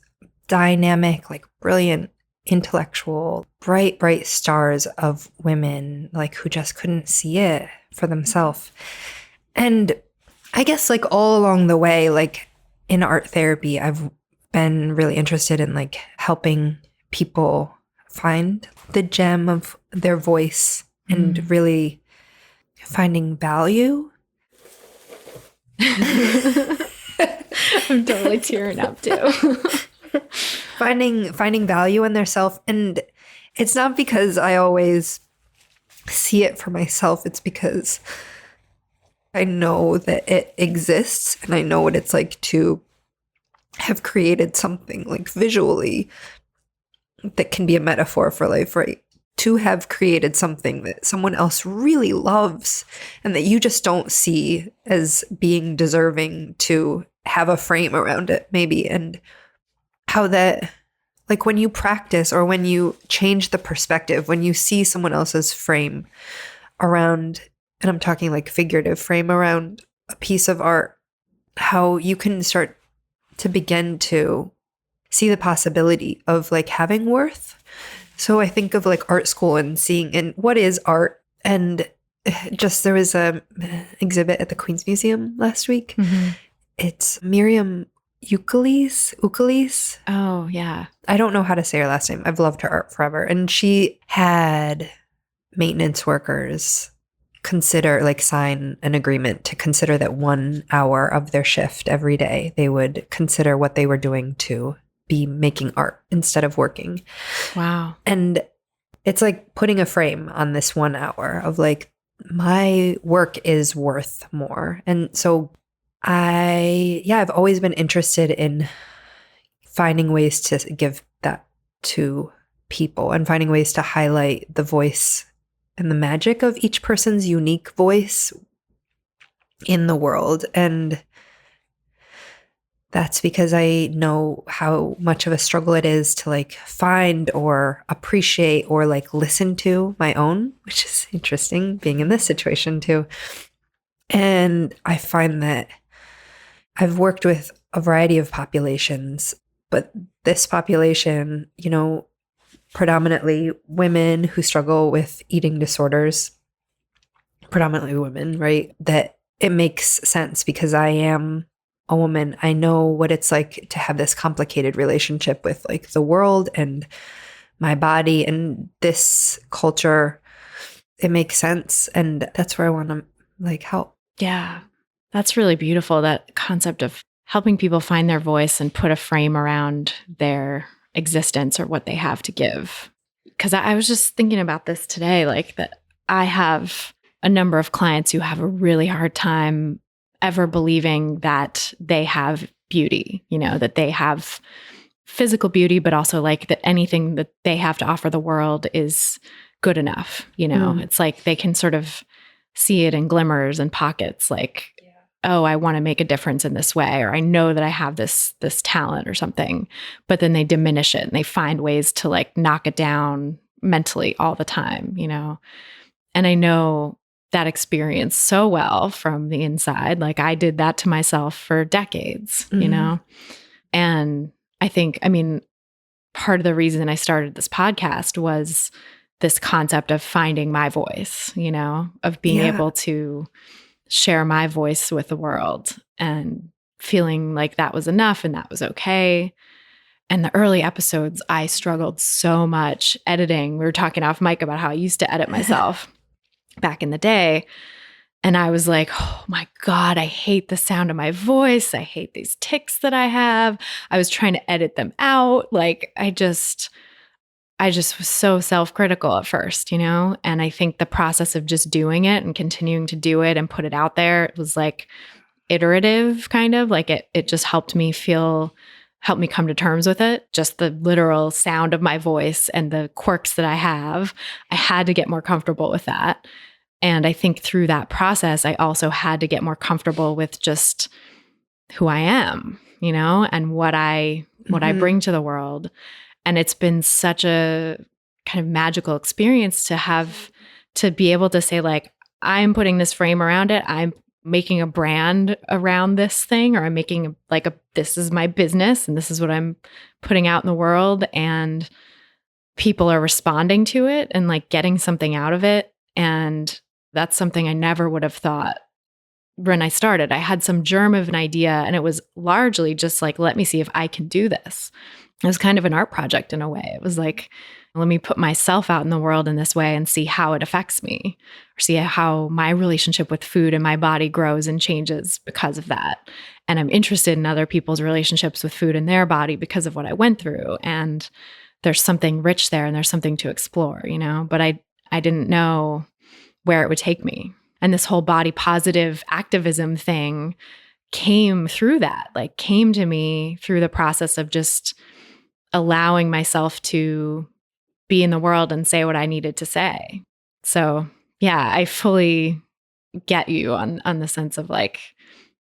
dynamic, like brilliant, intellectual, bright stars of women, like who just couldn't see it for themselves. And I guess like all along the way, like in art therapy, I've been really interested in like helping people find the gem of their voice and really finding value. I'm totally tearing up too. finding value in their self. And it's not because I always see it for myself. It's because I know that it exists, and I know what it's like to have created something like visually that can be a metaphor for life, right? To have created something that someone else really loves and that you just don't see as being deserving to have a frame around it, maybe. And how that, like when you practice or when you change the perspective, when you see someone else's frame around, and I'm talking like figurative frame around a piece of art, how you can start to begin to see the possibility of like having worth. So I think of like art school and seeing, and what is art? And just there was a exhibit at the Queen's Museum last week. Mm-hmm. It's Miriam Ukeles. Oh, yeah. I don't know how to say her last name. I've loved her art forever. And she had maintenance workers sign an agreement to consider that 1 hour of their shift every day, they would consider what they were doing to be making art instead of working. Wow. And it's like putting a frame on this 1 hour of like, my work is worth more. And so I've always been interested in finding ways to give that to people and finding ways to highlight the voice and the magic of each person's unique voice in the world. And that's because I know how much of a struggle it is to like find or appreciate or like listen to my own, which is interesting being in this situation too. And I find that I've worked with a variety of populations, but this population, predominantly women who struggle with eating disorders, predominantly women, right? That it makes sense because I am a woman. I know what it's like to have this complicated relationship with like the world and my body and this culture. It makes sense. And that's where I want to like help. Yeah. That's really beautiful. That concept of helping people find their voice and put a frame around their existence or what they have to give. Because I was just thinking about this today, like that I have a number of clients who have a really hard time ever believing that they have beauty, that they have physical beauty, but also like that anything that they have to offer the world is good enough. It's like they can sort of see it in glimmers and pockets, like, oh, I want to make a difference in this way, or I know that I have this talent or something, but then they diminish it and they find ways to like knock it down mentally all the time, And I know that experience so well from the inside. Like I did that to myself for decades, And I think, part of the reason I started this podcast was this concept of finding my voice, of being able to share my voice with the world and feeling like that was enough and that was okay. And the early episodes, I struggled so much editing. We were talking off mic about how I used to edit myself back in the day. And I was like, oh my God, I hate the sound of my voice. I hate these tics that I have. I was trying to edit them out. Like I just was so self-critical at first, And I think the process of just doing it and continuing to do it and put it out there, it was like iterative kind of, like it just helped me come to terms with it. Just the literal sound of my voice and the quirks that I have, I had to get more comfortable with that. And I think through that process, I also had to get more comfortable with just who I am, and what I bring to the world. And it's been such a kind of magical experience to be able to say, like, I'm putting this frame around it. I'm making a brand around this thing, or I'm making this is my business and this is what I'm putting out in the world. And people are responding to it and like getting something out of it. And that's something I never would have thought when I started. I had some germ of an idea and it was largely just like, let me see if I can do this. It was kind of an art project in a way. It was like, let me put myself out in the world in this way and see how it affects me, or see how my relationship with food and my body grows and changes because of that. And I'm interested in other people's relationships with food and their body because of what I went through. And there's something rich there and there's something to explore, but I didn't know where it would take me. And this whole body positive activism thing came through that, like came to me through the process of just allowing myself to be in the world and say what I needed to say. So yeah, I fully get you on the sense of like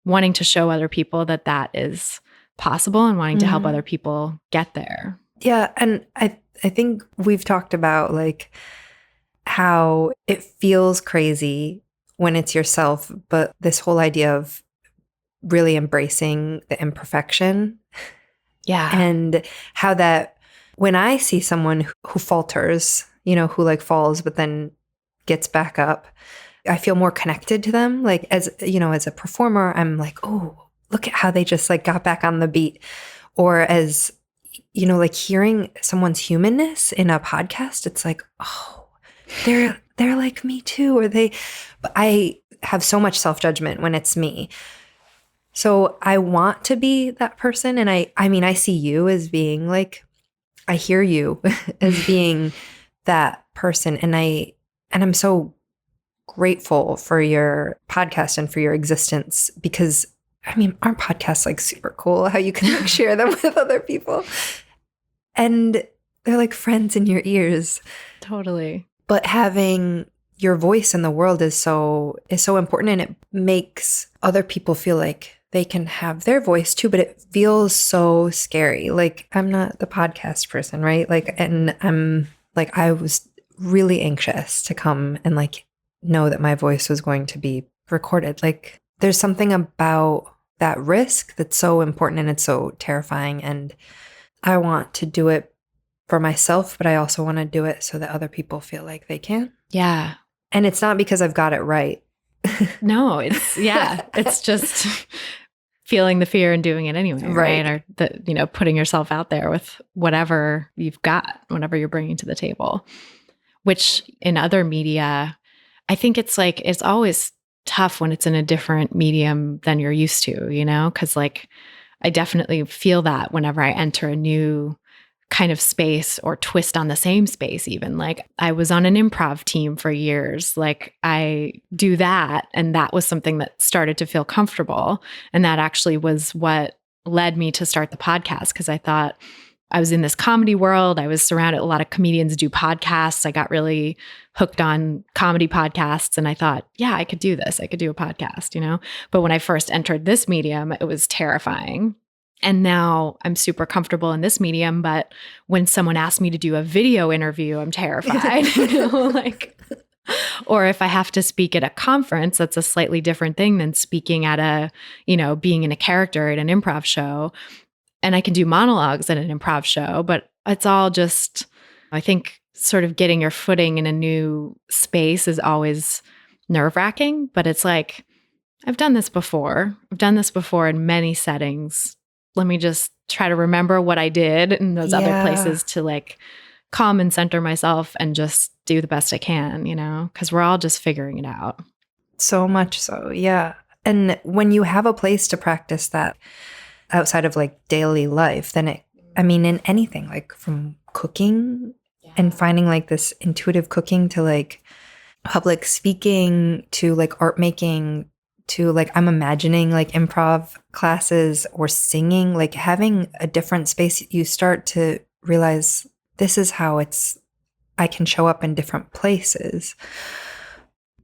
wanting to show other people that is possible and wanting to help other people get there. Yeah. And I think we've talked about like how it feels crazy when it's yourself, but this whole idea of really embracing the imperfection. Yeah. And how that when I see someone who falters, who like falls, but then gets back up, I feel more connected to them. Like as a performer, I'm like, oh, look at how they just like got back on the beat. Or as, like hearing someone's humanness in a podcast, it's like, oh, they're like me too. But I have so much self-judgment when it's me. So I want to be that person. And I see you as being like, I hear you as being that person. And I'm so grateful for your podcast and for your existence because our podcast's like super cool how you can like share them with other people. And they're like friends in your ears. Totally. But having your voice in the world is so important, and it makes other people feel like they can have their voice too, but it feels so scary. Like I'm not the podcast person, right? Like, and I'm like, I was really anxious to come and like know that my voice was going to be recorded. Like there's something about that risk that's so important and it's so terrifying. And I want to do it for myself, but I also want to do it so that other people feel like they can. Yeah. And it's not because I've got it right. No, it's just feeling the fear and doing it anyway, right? Or putting yourself out there with whatever you've got, whatever you're bringing to the table. Which in other media, I think it's like it's always tough when it's in a different medium than you're used to, because like I definitely feel that whenever I enter a new kind of space or twist on the same space. Even like I was on an improv team for years. Like I do that. And that was something that started to feel comfortable. And that actually was what led me to start the podcast. Cause I thought I was in this comedy world. I was surrounded, a lot of comedians do podcasts. I got really hooked on comedy podcasts and I thought, yeah, I could do this. I could do a podcast, But when I first entered this medium, it was terrifying. And now I'm super comfortable in this medium, but when someone asks me to do a video interview, I'm terrified, or if I have to speak at a conference, that's a slightly different thing than speaking at being in a character at an improv show. And I can do monologues at an improv show, but it's all just, I think, sort of getting your footing in a new space is always nerve-wracking, but it's like, I've done this before. I've done this before in many settings. Let me just try to remember what I did in those other places to calm and center myself and just do the best I can, because we're all just figuring it out. So much so, yeah. And when you have a place to practice that outside of daily life, then in anything, from cooking and finding this intuitive cooking to public speaking to art making to I'm imagining improv classes or singing, having a different space, you start to realize this is how I can show up in different places.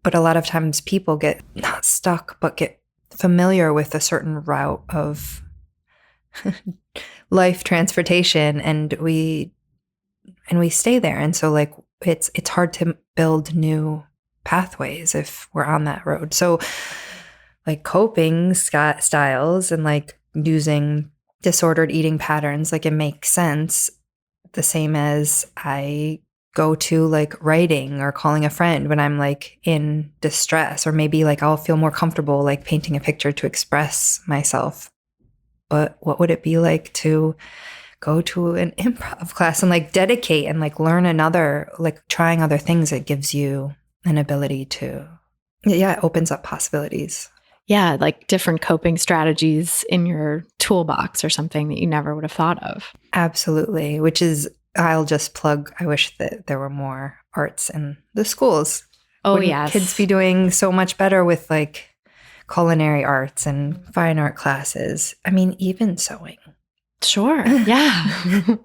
But a lot of times people get not stuck, but get familiar with a certain route of life transportation and we stay there. And so it's hard to build new pathways if we're on that road. So coping styles and using disordered eating patterns, it makes sense. The same as I go to writing or calling a friend when I'm in distress, or maybe I'll feel more comfortable painting a picture to express myself. But what would it be like go to an improv class and dedicate and learn another, trying other things? It gives you an ability to, it opens up possibilities. Yeah, different coping strategies in your toolbox or something that you never would have thought of. Absolutely, which is, I'll just plug, I wish that there were more arts in the schools. Oh, Wouldn't yes. kids be doing so much better with culinary arts and fine art classes? Even sewing. Sure, yeah.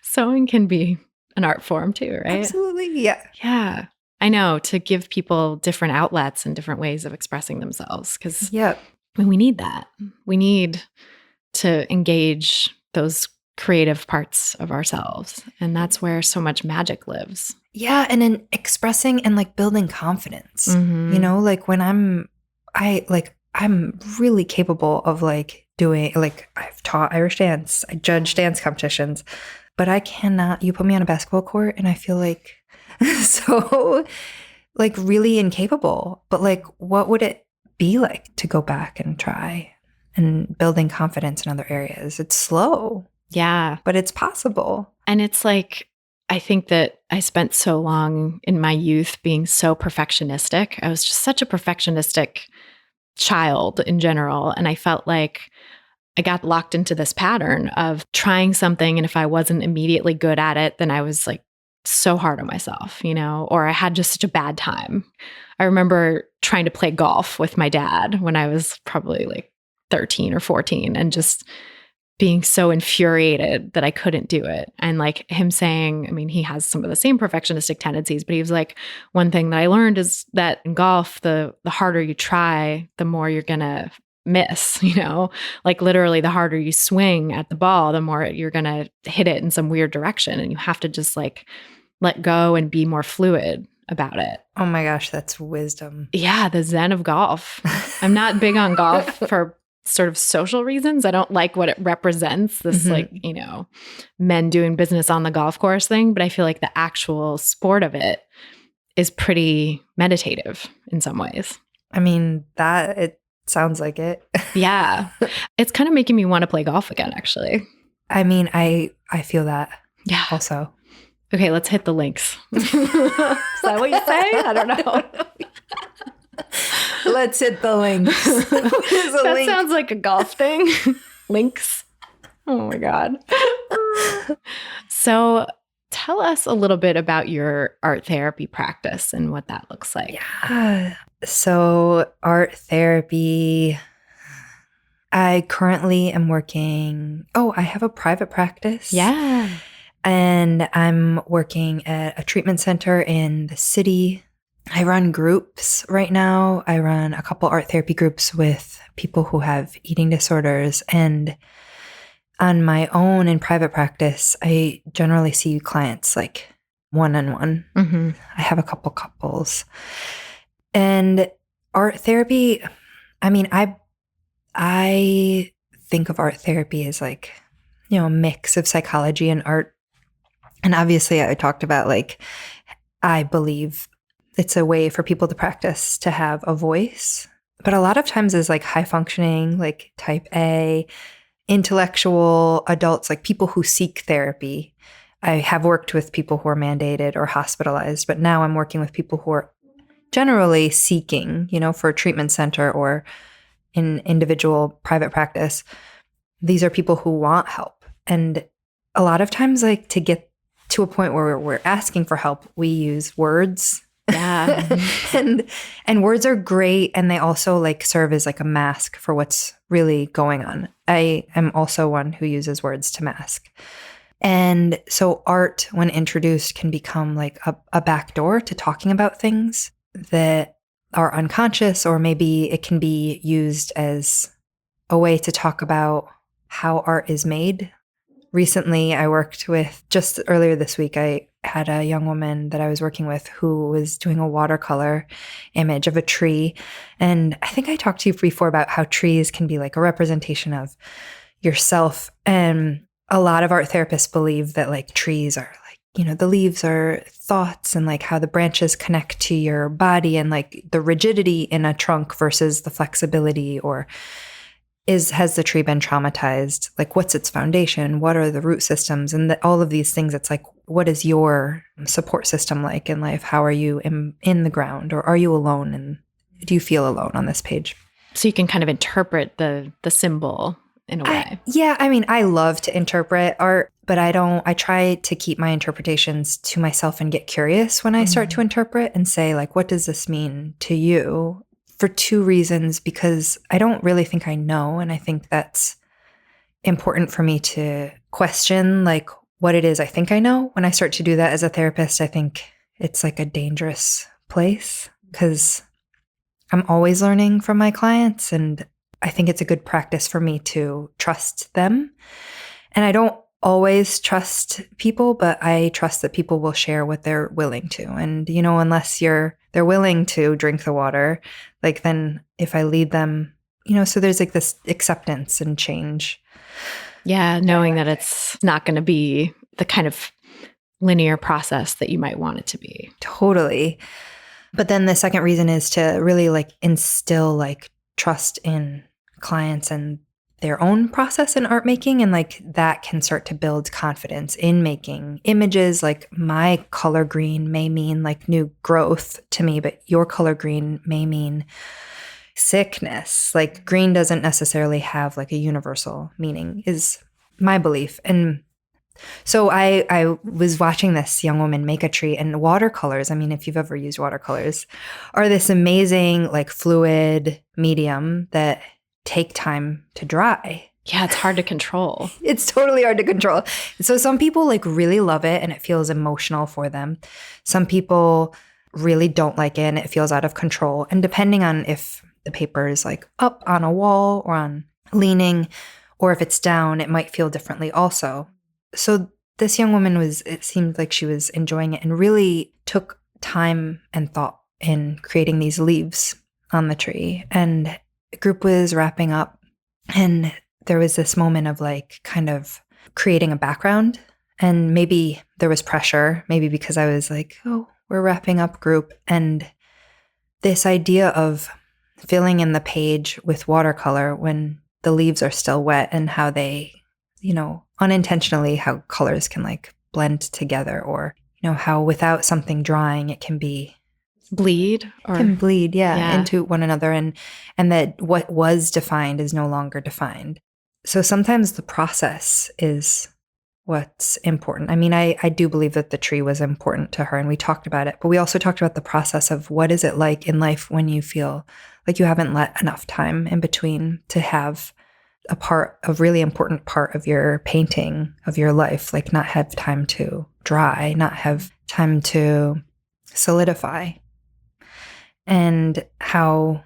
Sewing can be an art form too, right? Absolutely, yeah. Yeah. I know, to give people different outlets and different ways of expressing themselves, because we need that. We need to engage those creative parts of ourselves. And that's where so much magic lives. Yeah, and in expressing and building confidence. Mm-hmm. When I'm really capable of doing, I've taught Irish dance, I judge dance competitions, but I cannot, you put me on a basketball court and I feel so really incapable. But what would it be like to go back and try and building confidence in other areas? It's slow. Yeah. But it's possible. And it's I think that I spent so long in my youth being so perfectionistic. I was just such a perfectionistic child in general. And I felt like I got locked into this pattern of trying something. And if I wasn't immediately good at it, then I was so hard on myself, or I had just such a bad time. I remember trying to play golf with my dad when I was probably 13 or 14 and just being so infuriated that I couldn't do it. And him saying, he has some of the same perfectionistic tendencies, but he was one thing that I learned is that in golf, the harder you try, the more you're going to miss, literally the harder you swing at the ball, the more you're going to hit it in some weird direction. And you have to just let go and be more fluid about it. Oh my gosh, that's wisdom. Yeah, the zen of golf. I'm not big on golf for sort of social reasons. I don't like what it represents, this men doing business on the golf course thing, but I feel the actual sport of it is pretty meditative in some ways. That it sounds like it. Yeah. It's kind of making me want to play golf again, actually. I feel that. Yeah. Also. Okay, let's hit the links. Is that what you say? I don't know. Let's hit the links. That link? Sounds like a golf thing. Links. Oh my God. So tell us a little bit about your art therapy practice and what that looks like. Yeah. So art therapy, I currently am working, I have a private practice. Yeah. And I'm working at a treatment center in the city. I run groups right now. I run a couple art therapy groups with people who have eating disorders. And on my own in private practice, I generally see clients like one-on-one. Mm-hmm. I have a couple couples. And art therapy, I mean, I think of art therapy as like, a mix of psychology and art. And obviously I talked about like, I believe it's a way for people to practice to have a voice. But a lot of times is like high functioning, like type A, intellectual adults, like people who seek therapy. I have worked with people who are mandated or hospitalized, but now I'm working with people who are generally seeking, for a treatment center or in individual private practice. These are people who want help. And a lot of times, like to get to a point where we're asking for help, we use words. Yeah. and words are great. And they also like serve as like a mask for what's really going on. I am also one who uses words to mask. And so art, when introduced, can become like a backdoor to talking about things that are unconscious, or maybe it can be used as a way to talk about how art is made. Recently, I worked with, just earlier this week, I had a young woman that I was working with who was doing a watercolor image of a tree. And I think I talked to you before about how trees can be like a representation of yourself. And a lot of art therapists believe that like trees are like, the leaves are thoughts, and like how the branches connect to your body, and like the rigidity in a trunk versus the flexibility, or has the tree been traumatized? Like, what's its foundation? What are the root systems? And all of these things, it's like, what is your support system like in life? How are you in the ground, or are you alone? And do you feel alone on this page? So you can kind of interpret the symbol in a way. I love to interpret art, but I try to keep my interpretations to myself and get curious when I start to interpret and say, like, what does this mean to you? For two reasons, because I don't really think I know. And I think that's important for me to question, like, what it is I think I know. When I start to do that as a therapist, I think it's like a dangerous place, because I'm always learning from my clients. And I think it's a good practice for me to trust them. And I don't always trust people, but I trust that people will share what they're willing to. And, unless they're willing to drink the water, like then if I lead them, so there's like this acceptance and change. Yeah, knowing that it's not going to be the kind of linear process that you might want it to be. Totally. But then the second reason is to really like instill like trust in clients and their own process in art making. And like that can start to build confidence in making images. Like my color green may mean like new growth to me, but your color green may mean sickness. Like green doesn't necessarily have like a universal meaning, is my belief. And so I was watching this young woman make a tree, and watercolors, I mean, if you've ever used watercolors, are this amazing like fluid medium that take time to dry. Yeah, it's hard to control. It's totally hard to control. So some people like really love it and it feels emotional for them. Some people really don't like it and it feels out of control. And depending on if the paper is like up on a wall or on leaning, or if it's down, it might feel differently also. So this young woman it seemed like she was enjoying it and really took time and thought in creating these leaves on the tree. And the group was wrapping up, and there was this moment of like kind of creating a background. And maybe there was pressure, maybe because I was like, oh, we're wrapping up group. And this idea of filling in the page with watercolor when the leaves are still wet, and how they, unintentionally, how colors can like blend together, or, how without something drying, it can bleed into one another, and that what was defined is no longer defined. So sometimes the process is what's important. I mean, I do believe that the tree was important to her, and we talked about it, but we also talked about the process of what is it like in life when you feel like you haven't let enough time in between to have a really important part of your painting, of your life, like not have time to dry, not have time to solidify. And how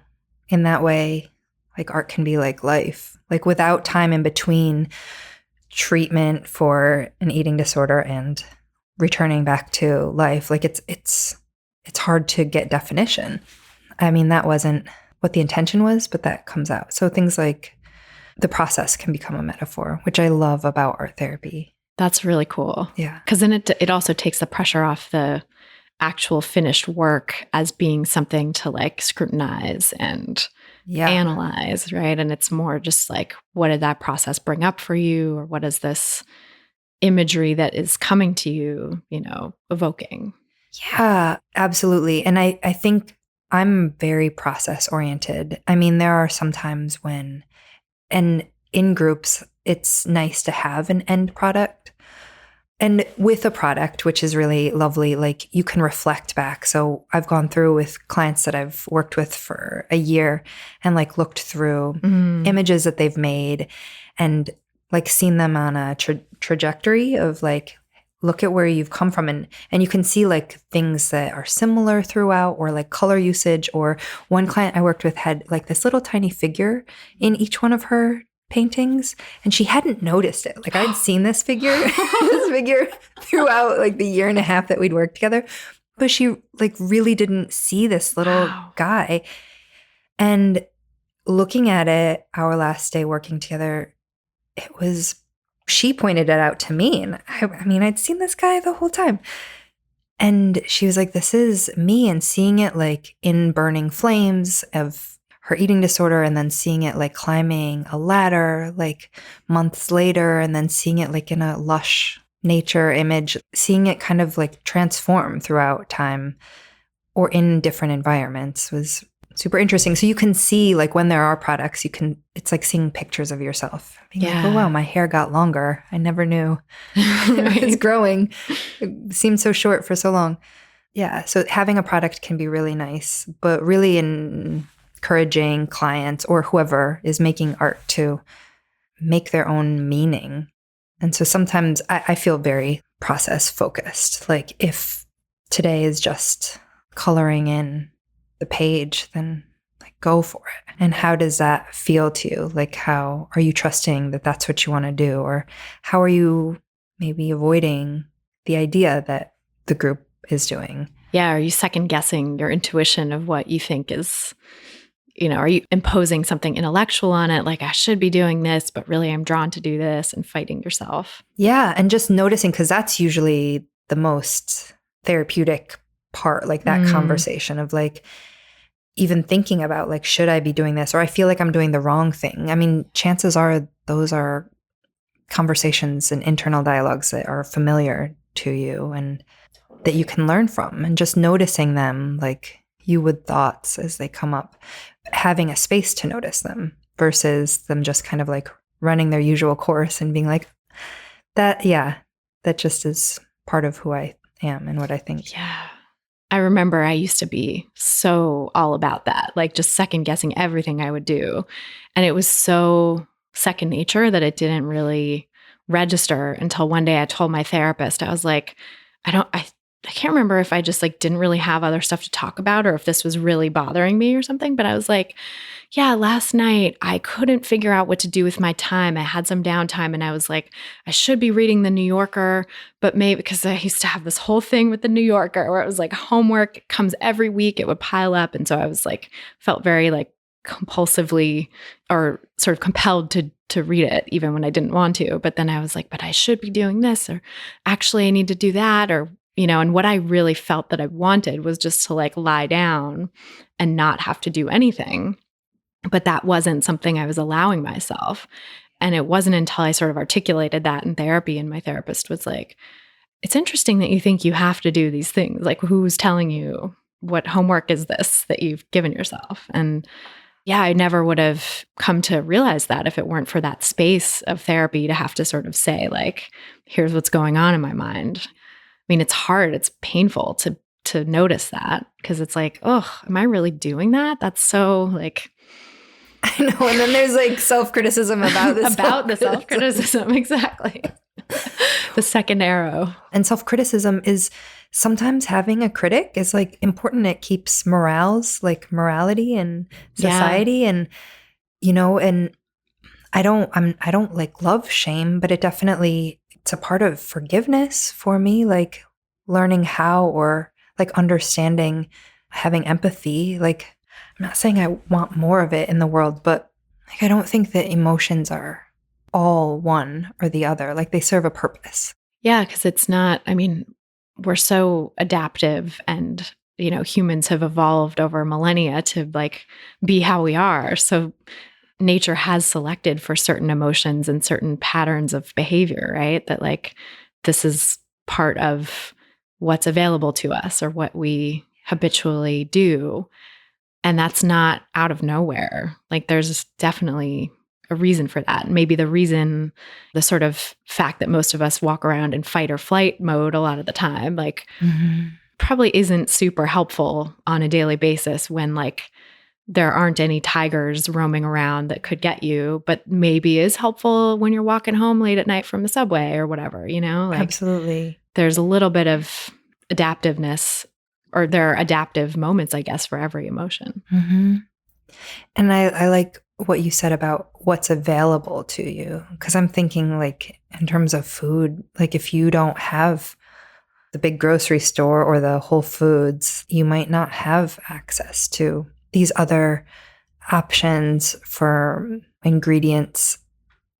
in that way, like art can be like life, like without time in between treatment for an eating disorder and returning back to life. Like it's hard to get definition. I mean, that wasn't what the intention was, but that comes out. So things like the process can become a metaphor, which I love about art therapy. That's really cool. Yeah. Because then it also takes the pressure off the actual finished work as being something to like scrutinize and analyze, right? And it's more just like, what did that process bring up for you? Or what is this imagery that is coming to you, evoking? Yeah, absolutely. And I think I'm very process oriented. I mean, there are some times when, and in groups, it's nice to have an end product. And with a product, which is really lovely, like you can reflect back. So I've gone through with clients that I've worked with for a year and like looked through images that they've made and like seen them on a trajectory of like, look at where you've come from. And you can see like things that are similar throughout or like color usage. Or one client I worked with had like this little tiny figure in each one of her paintings and she hadn't noticed it. Like I'd seen this figure throughout like the year and a half that we'd worked together, but she like really didn't see this little guy. And looking at it, our last day working together, she pointed it out to me. And I mean, I'd seen this guy the whole time. And she was like, this is me. And seeing it like in burning flames of her eating disorder and then seeing it like climbing a ladder like months later and then seeing it like in a lush nature image, seeing it kind of like transform throughout time or in different environments was super interesting. So you can see like when there are products, it's like seeing pictures of yourself. Being like, oh wow, my hair got longer. I never knew it was growing. It seemed so short for so long. Yeah. So having a product can be really nice, but really encouraging clients or whoever is making art to make their own meaning. And so sometimes I feel very process focused. Like if today is just coloring in the page, then like go for it. And how does that feel to you? Like how are you trusting that that's what you want to do? Or how are you maybe avoiding the idea that the group is doing? Yeah. Are you second guessing your intuition of what you think is, are you imposing something intellectual on it? Like I should be doing this, but really I'm drawn to do this and fighting yourself. Yeah. And just noticing, because that's usually the most therapeutic part, like that conversation of like, even thinking about like, should I be doing this? Or I feel like I'm doing the wrong thing. I mean, chances are those are conversations and internal dialogues that are familiar to you and that you can learn from. And just noticing them like you would thoughts as they come up, having a space to notice them versus them just kind of like running their usual course and being like, that just is part of who I am and what I think. Yeah. I remember I used to be so all about that, like just second guessing everything I would do. And it was so second nature that it didn't really register until one day I told my therapist, I was like, I can't remember if I just like didn't really have other stuff to talk about or if this was really bothering me or something. But I was like, yeah, last night I couldn't figure out what to do with my time. I had some downtime and I was like, I should be reading the New Yorker, but maybe because I used to have this whole thing with the New Yorker where it was like homework comes every week, it would pile up. And so I was like, felt very like compulsively or sort of compelled to read it even when I didn't want to. But then I was like, but I should be doing this, or actually I need to do that, or and what I really felt that I wanted was just to like lie down and not have to do anything. But that wasn't something I was allowing myself. And it wasn't until I sort of articulated that in therapy and my therapist was like, it's interesting that you think you have to do these things. Like who's telling you what homework is this that you've given yourself? And yeah, I never would have come to realize that if it weren't for that space of therapy to have to sort of say like, here's what's going on in my mind. I mean, it's hard. It's painful to notice that because it's like, oh, am I really doing that? That's so like, I know. And then there's like self-criticism about this. About the self-criticism, exactly. The second arrow. And self-criticism is sometimes having a critic is like important. It keeps morality in society. And, you know, and I don't like love shame, but it's a part of forgiveness for me, like learning how, or like understanding, having empathy. Like, I'm not saying I want more of it in the world, but like, I don't think that emotions are all one or the other. Like, they serve a purpose. Yeah, because it's not, I mean, we're so adaptive, and, you know, humans have evolved over millennia to like be how we are. So nature has selected for certain emotions and certain patterns of behavior, right? That like, this is part of what's available to us or what we habitually do. And that's not out of nowhere. Like, there's definitely a reason for that. Maybe the sort of fact that most of us walk around in fight or flight mode a lot of the time, like probably isn't super helpful on a daily basis when like there aren't any tigers roaming around that could get you, but maybe is helpful when you're walking home late at night from the subway or whatever, you know? Like, absolutely. There's a little bit of adaptiveness, or there are adaptive moments, I guess, for every emotion. Mm-hmm. And I like what you said about what's available to you, because I'm thinking like in terms of food, like if you don't have the big grocery store or the Whole Foods, you might not have access to these other options for ingredients,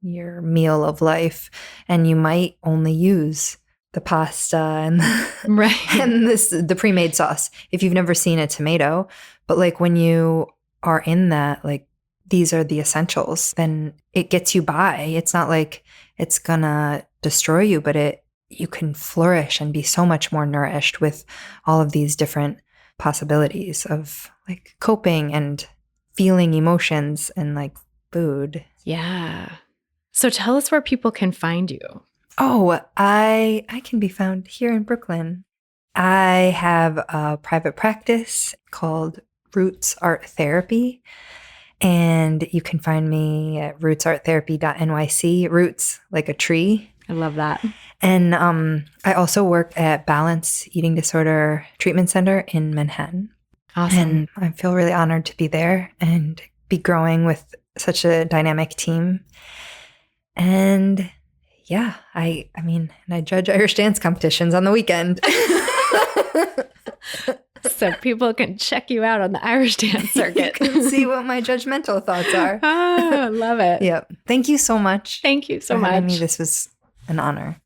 your meal of life, and you might only use the pasta and right. and the pre-made sauce if you've never seen a tomato. But like when you are in that, like these are the essentials, then it gets you by. It's not like it's gonna destroy you, but you can flourish and be so much more nourished with all of these different possibilities of like coping and feeling emotions and like food. Yeah. So tell us where people can find you. Oh, I can be found here in Brooklyn. I have a private practice called Roots Art Therapy, and you can find me at rootsarttherapy.nyc. Roots, like a tree. I love that. And I also work at Balance Eating Disorder Treatment Center in Manhattan. Awesome. And I feel really honored to be there and be growing with such a dynamic team. And yeah, I mean, and I judge Irish dance competitions on the weekend. So people can check you out on the Irish dance circuit. You can see what my judgmental thoughts are. Oh, I love it. Yep. Thank you so much. Thank you so for having much. me. This was an honor.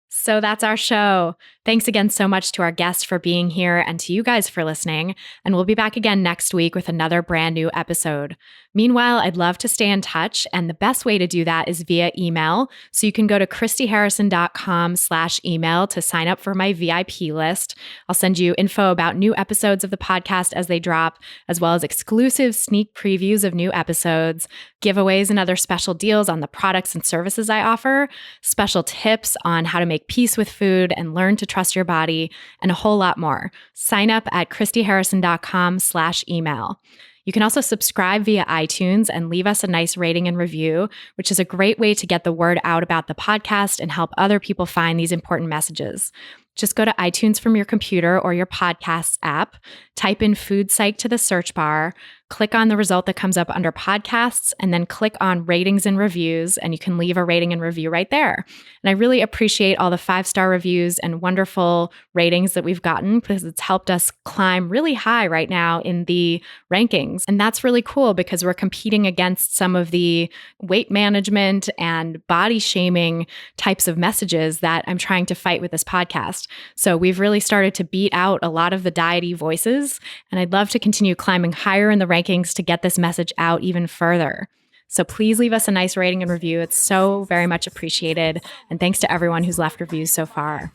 So that's our show. Thanks again so much to our guests for being here and to you guys for listening. And we'll be back again next week with another brand new episode. Meanwhile, I'd love to stay in touch. And the best way to do that is via email. So you can go to christyharrison.com/email to sign up for my VIP list. I'll send you info about new episodes of the podcast as they drop, as well as exclusive sneak previews of new episodes, giveaways and other special deals on the products and services I offer, special tips on how to make peace with food and learn to trust your body, and a whole lot more. Sign up at christyharrison.com/email. You can also subscribe via iTunes and leave us a nice rating and review, which is a great way to get the word out about the podcast and help other people find these important messages. Just go to iTunes from your computer or your podcasts app, type in Food Psych to the search bar, click on the result that comes up under podcasts, and then click on ratings and reviews, and you can leave a rating and review right there. And I really appreciate all the 5-star reviews and wonderful ratings that we've gotten, because it's helped us climb really high right now in the rankings. And that's really cool because we're competing against some of the weight management and body shaming types of messages that I'm trying to fight with this podcast. So we've really started to beat out a lot of the diety voices, and I'd love to continue climbing higher in the rankings to get this message out even further. So please leave us a nice rating and review. It's so very much appreciated. And thanks to everyone who's left reviews so far.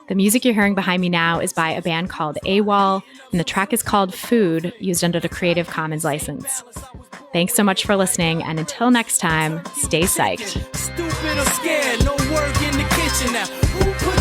The music you're hearing behind me now is by a band called AWOL, and the track is called Food, used under the Creative Commons license. Thanks so much for listening, and until next time, stay psyched. Stupid or scared, no work in the kitchen now. Who put